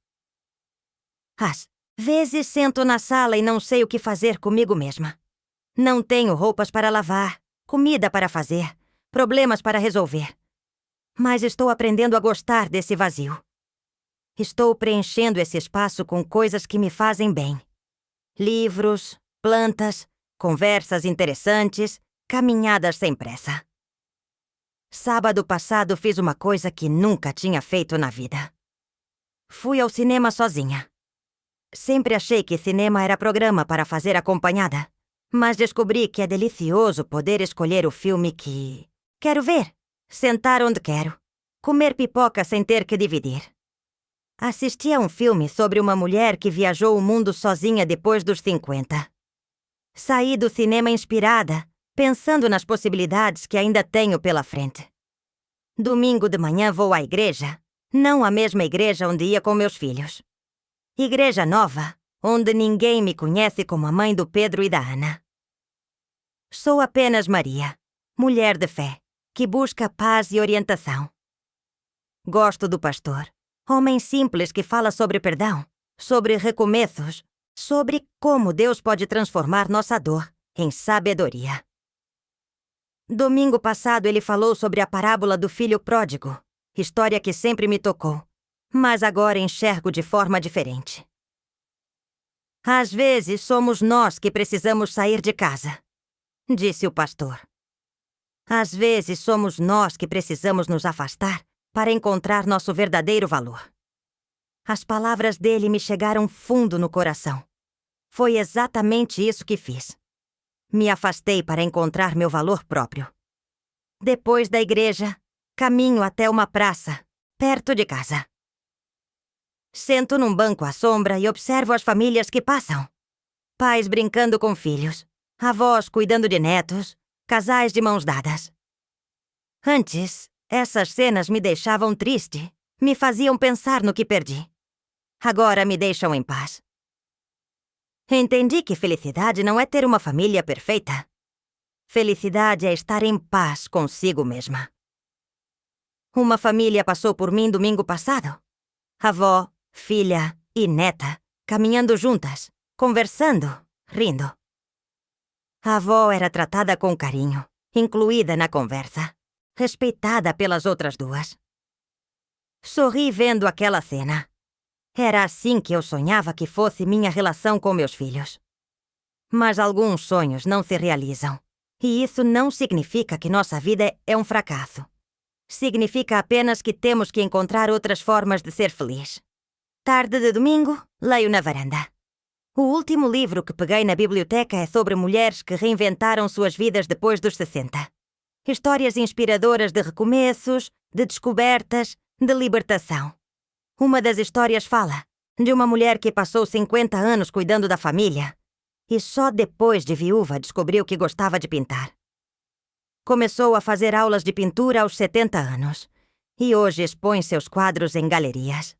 Às vezes sento na sala e não sei o que fazer comigo mesma. Não tenho roupas para lavar, comida para fazer, problemas para resolver. Mas estou aprendendo a gostar desse vazio. Estou preenchendo esse espaço com coisas que me fazem bem. Livros, plantas, conversas interessantes, caminhadas sem pressa. Sábado passado fiz uma coisa que nunca tinha feito na vida. Fui ao cinema sozinha. Sempre achei que cinema era programa para fazer acompanhada, mas descobri que é delicioso poder escolher o filme que quero ver, sentar onde quero, comer pipoca sem ter que dividir. Assisti a um filme sobre uma mulher que viajou o mundo sozinha depois dos 50. Saí do cinema inspirada, pensando nas possibilidades que ainda tenho pela frente. Domingo de manhã vou à igreja, não a mesma igreja onde ia com meus filhos. Igreja nova, onde ninguém me conhece como a mãe do Pedro e da Ana. Sou apenas Maria, mulher de fé, que busca paz e orientação. Gosto do pastor, homem simples que fala sobre perdão, sobre recomeços, sobre como Deus pode transformar nossa dor em sabedoria. Domingo passado ele falou sobre a parábola do filho pródigo, história que sempre me tocou, mas agora enxergo de forma diferente. Às vezes somos nós que precisamos sair de casa, disse o pastor. Às vezes somos nós que precisamos nos afastar para encontrar nosso verdadeiro valor. As palavras dele me chegaram fundo no coração. Foi exatamente isso que fiz. Me afastei para encontrar meu valor próprio. Depois da igreja, caminho até uma praça, perto de casa. Sento num banco à sombra e observo as famílias que passam. Pais brincando com filhos, avós cuidando de netos, casais de mãos dadas. Antes, essas cenas me deixavam triste, me faziam pensar no que perdi. Agora me deixam em paz. Entendi que felicidade não é ter uma família perfeita. Felicidade é estar em paz consigo mesma. Uma família passou por mim domingo passado. Avó, filha e neta, caminhando juntas, conversando, rindo. A avó era tratada com carinho, incluída na conversa, respeitada pelas outras duas. Sorri vendo aquela cena. Era assim que eu sonhava que fosse minha relação com meus filhos. Mas alguns sonhos não se realizam. E isso não significa que nossa vida é um fracasso. Significa apenas que temos que encontrar outras formas de ser feliz. Tarde de domingo, leio na varanda. O último livro que peguei na biblioteca é sobre mulheres que reinventaram suas vidas depois dos 60. Histórias inspiradoras de recomeços, de descobertas, de libertação. Uma das histórias fala de uma mulher que passou 50 anos cuidando da família e só depois de viúva descobriu que gostava de pintar. Começou a fazer aulas de pintura aos 70 anos e hoje expõe seus quadros em galerias.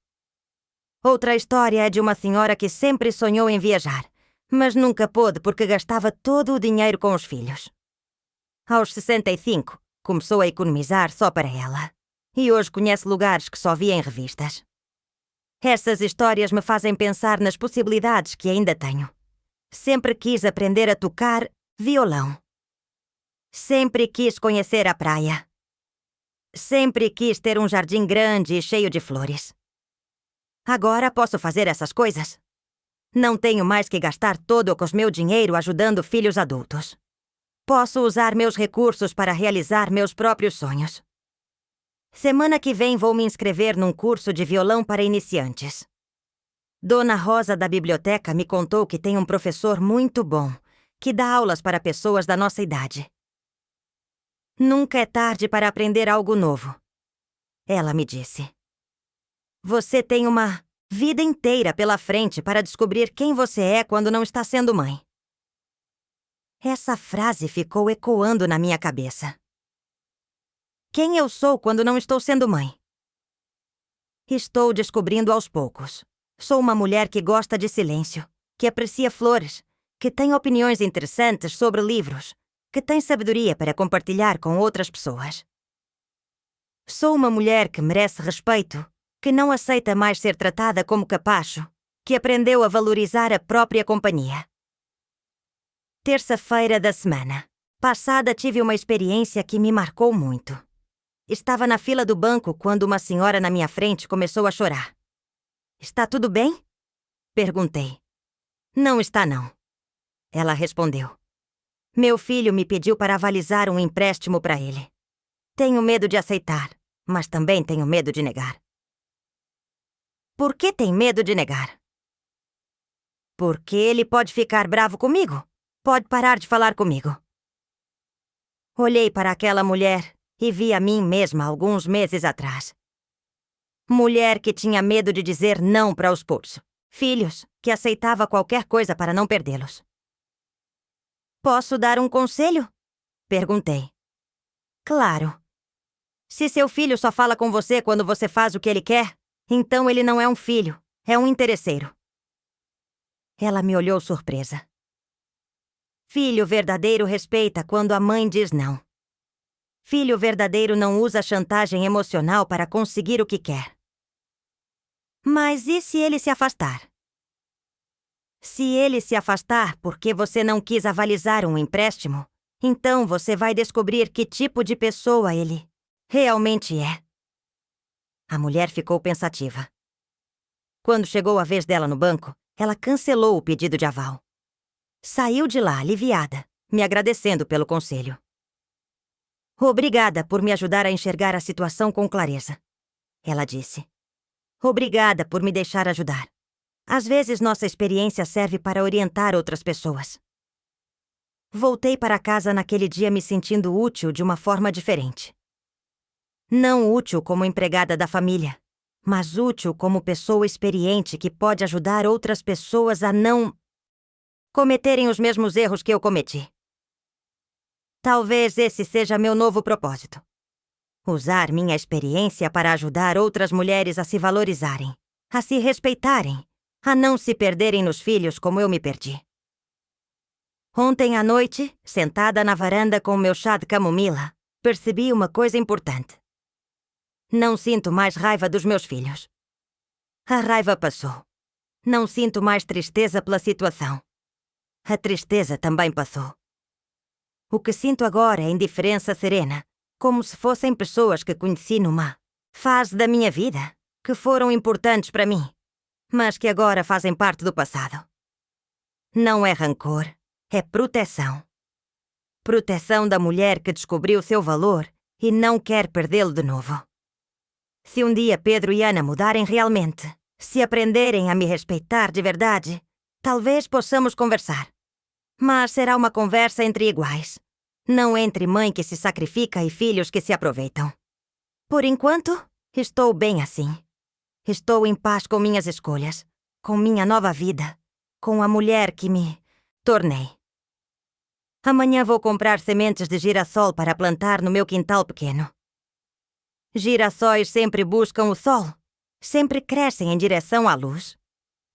Outra história é de uma senhora que sempre sonhou em viajar, mas nunca pôde porque gastava todo o dinheiro com os filhos. Aos 65, começou a economizar só para ela e hoje conhece lugares que só via em revistas. Essas histórias me fazem pensar nas possibilidades que ainda tenho. Sempre quis aprender a tocar violão. Sempre quis conhecer a praia. Sempre quis ter um jardim grande e cheio de flores. Agora posso fazer essas coisas. Não tenho mais que gastar todo o meu dinheiro ajudando filhos adultos. Posso usar meus recursos para realizar meus próprios sonhos. Semana que vem vou me inscrever num curso de violão para iniciantes. Dona Rosa da biblioteca me contou que tem um professor muito bom, que dá aulas para pessoas da nossa idade. Nunca é tarde para aprender algo novo. Ela me disse. Você tem uma vida inteira pela frente para descobrir quem você é quando não está sendo mãe. Essa frase ficou ecoando na minha cabeça. Quem eu sou quando não estou sendo mãe? Estou descobrindo aos poucos. Sou uma mulher que gosta de silêncio, que aprecia flores, que tem opiniões interessantes sobre livros, que tem sabedoria para compartilhar com outras pessoas. Sou uma mulher que merece respeito, que não aceita mais ser tratada como capacho, que aprendeu a valorizar a própria companhia. Terça-feira da semana passada tive uma experiência que me marcou muito. Estava na fila do banco quando uma senhora na minha frente começou a chorar. Está tudo bem? Perguntei. Não está, não. Ela respondeu. Meu filho me pediu para avalizar um empréstimo para ele. Tenho medo de aceitar, mas também tenho medo de negar. Por que tem medo de negar? Porque ele pode ficar bravo comigo. Pode parar de falar comigo. Olhei para aquela mulher e vi a mim mesma alguns meses atrás. Mulher que tinha medo de dizer não para os filhos, que aceitava qualquer coisa para não perdê-los. Posso dar um conselho? Perguntei. Claro. Se seu filho só fala com você quando você faz o que ele quer, então ele não é um filho, é um interesseiro. Ela me olhou surpresa. Filho verdadeiro respeita quando a mãe diz não. Filho verdadeiro não usa chantagem emocional para conseguir o que quer. Mas e se ele se afastar? Se ele se afastar porque você não quis avalizar um empréstimo, então você vai descobrir que tipo de pessoa ele realmente é. A mulher ficou pensativa. Quando chegou a vez dela no banco, ela cancelou o pedido de aval. Saiu de lá aliviada, me agradecendo pelo conselho. Obrigada por me ajudar a enxergar a situação com clareza, ela disse. Obrigada por me deixar ajudar. Às vezes nossa experiência serve para orientar outras pessoas. Voltei para casa naquele dia me sentindo útil de uma forma diferente. Não útil como empregada da família, mas útil como pessoa experiente que pode ajudar outras pessoas a não cometerem os mesmos erros que eu cometi. Talvez esse seja meu novo propósito. Usar minha experiência para ajudar outras mulheres a se valorizarem, a se respeitarem, a não se perderem nos filhos como eu me perdi. Ontem à noite, sentada na varanda com o meu chá de camomila, percebi uma coisa importante. Não sinto mais raiva dos meus filhos. A raiva passou. Não sinto mais tristeza pela situação. A tristeza também passou. O que sinto agora é indiferença serena, como se fossem pessoas que conheci numa fase da minha vida, que foram importantes para mim, mas que agora fazem parte do passado. Não é rancor, é proteção. Proteção da mulher que descobriu seu valor e não quer perdê-lo de novo. Se um dia Pedro e Ana mudarem realmente, se aprenderem a me respeitar de verdade, talvez possamos conversar. Mas será uma conversa entre iguais, não entre mãe que se sacrifica e filhos que se aproveitam. Por enquanto, estou bem assim. Estou em paz com minhas escolhas, com minha nova vida, com a mulher que me tornei. Amanhã vou comprar sementes de girassol para plantar no meu quintal pequeno. Girassóis sempre buscam o sol, sempre crescem em direção à luz.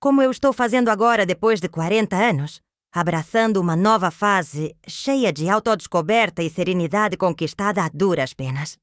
Como eu estou fazendo agora depois de 40 anos, abraçando uma nova fase cheia de autodescoberta e serenidade conquistada a duras penas.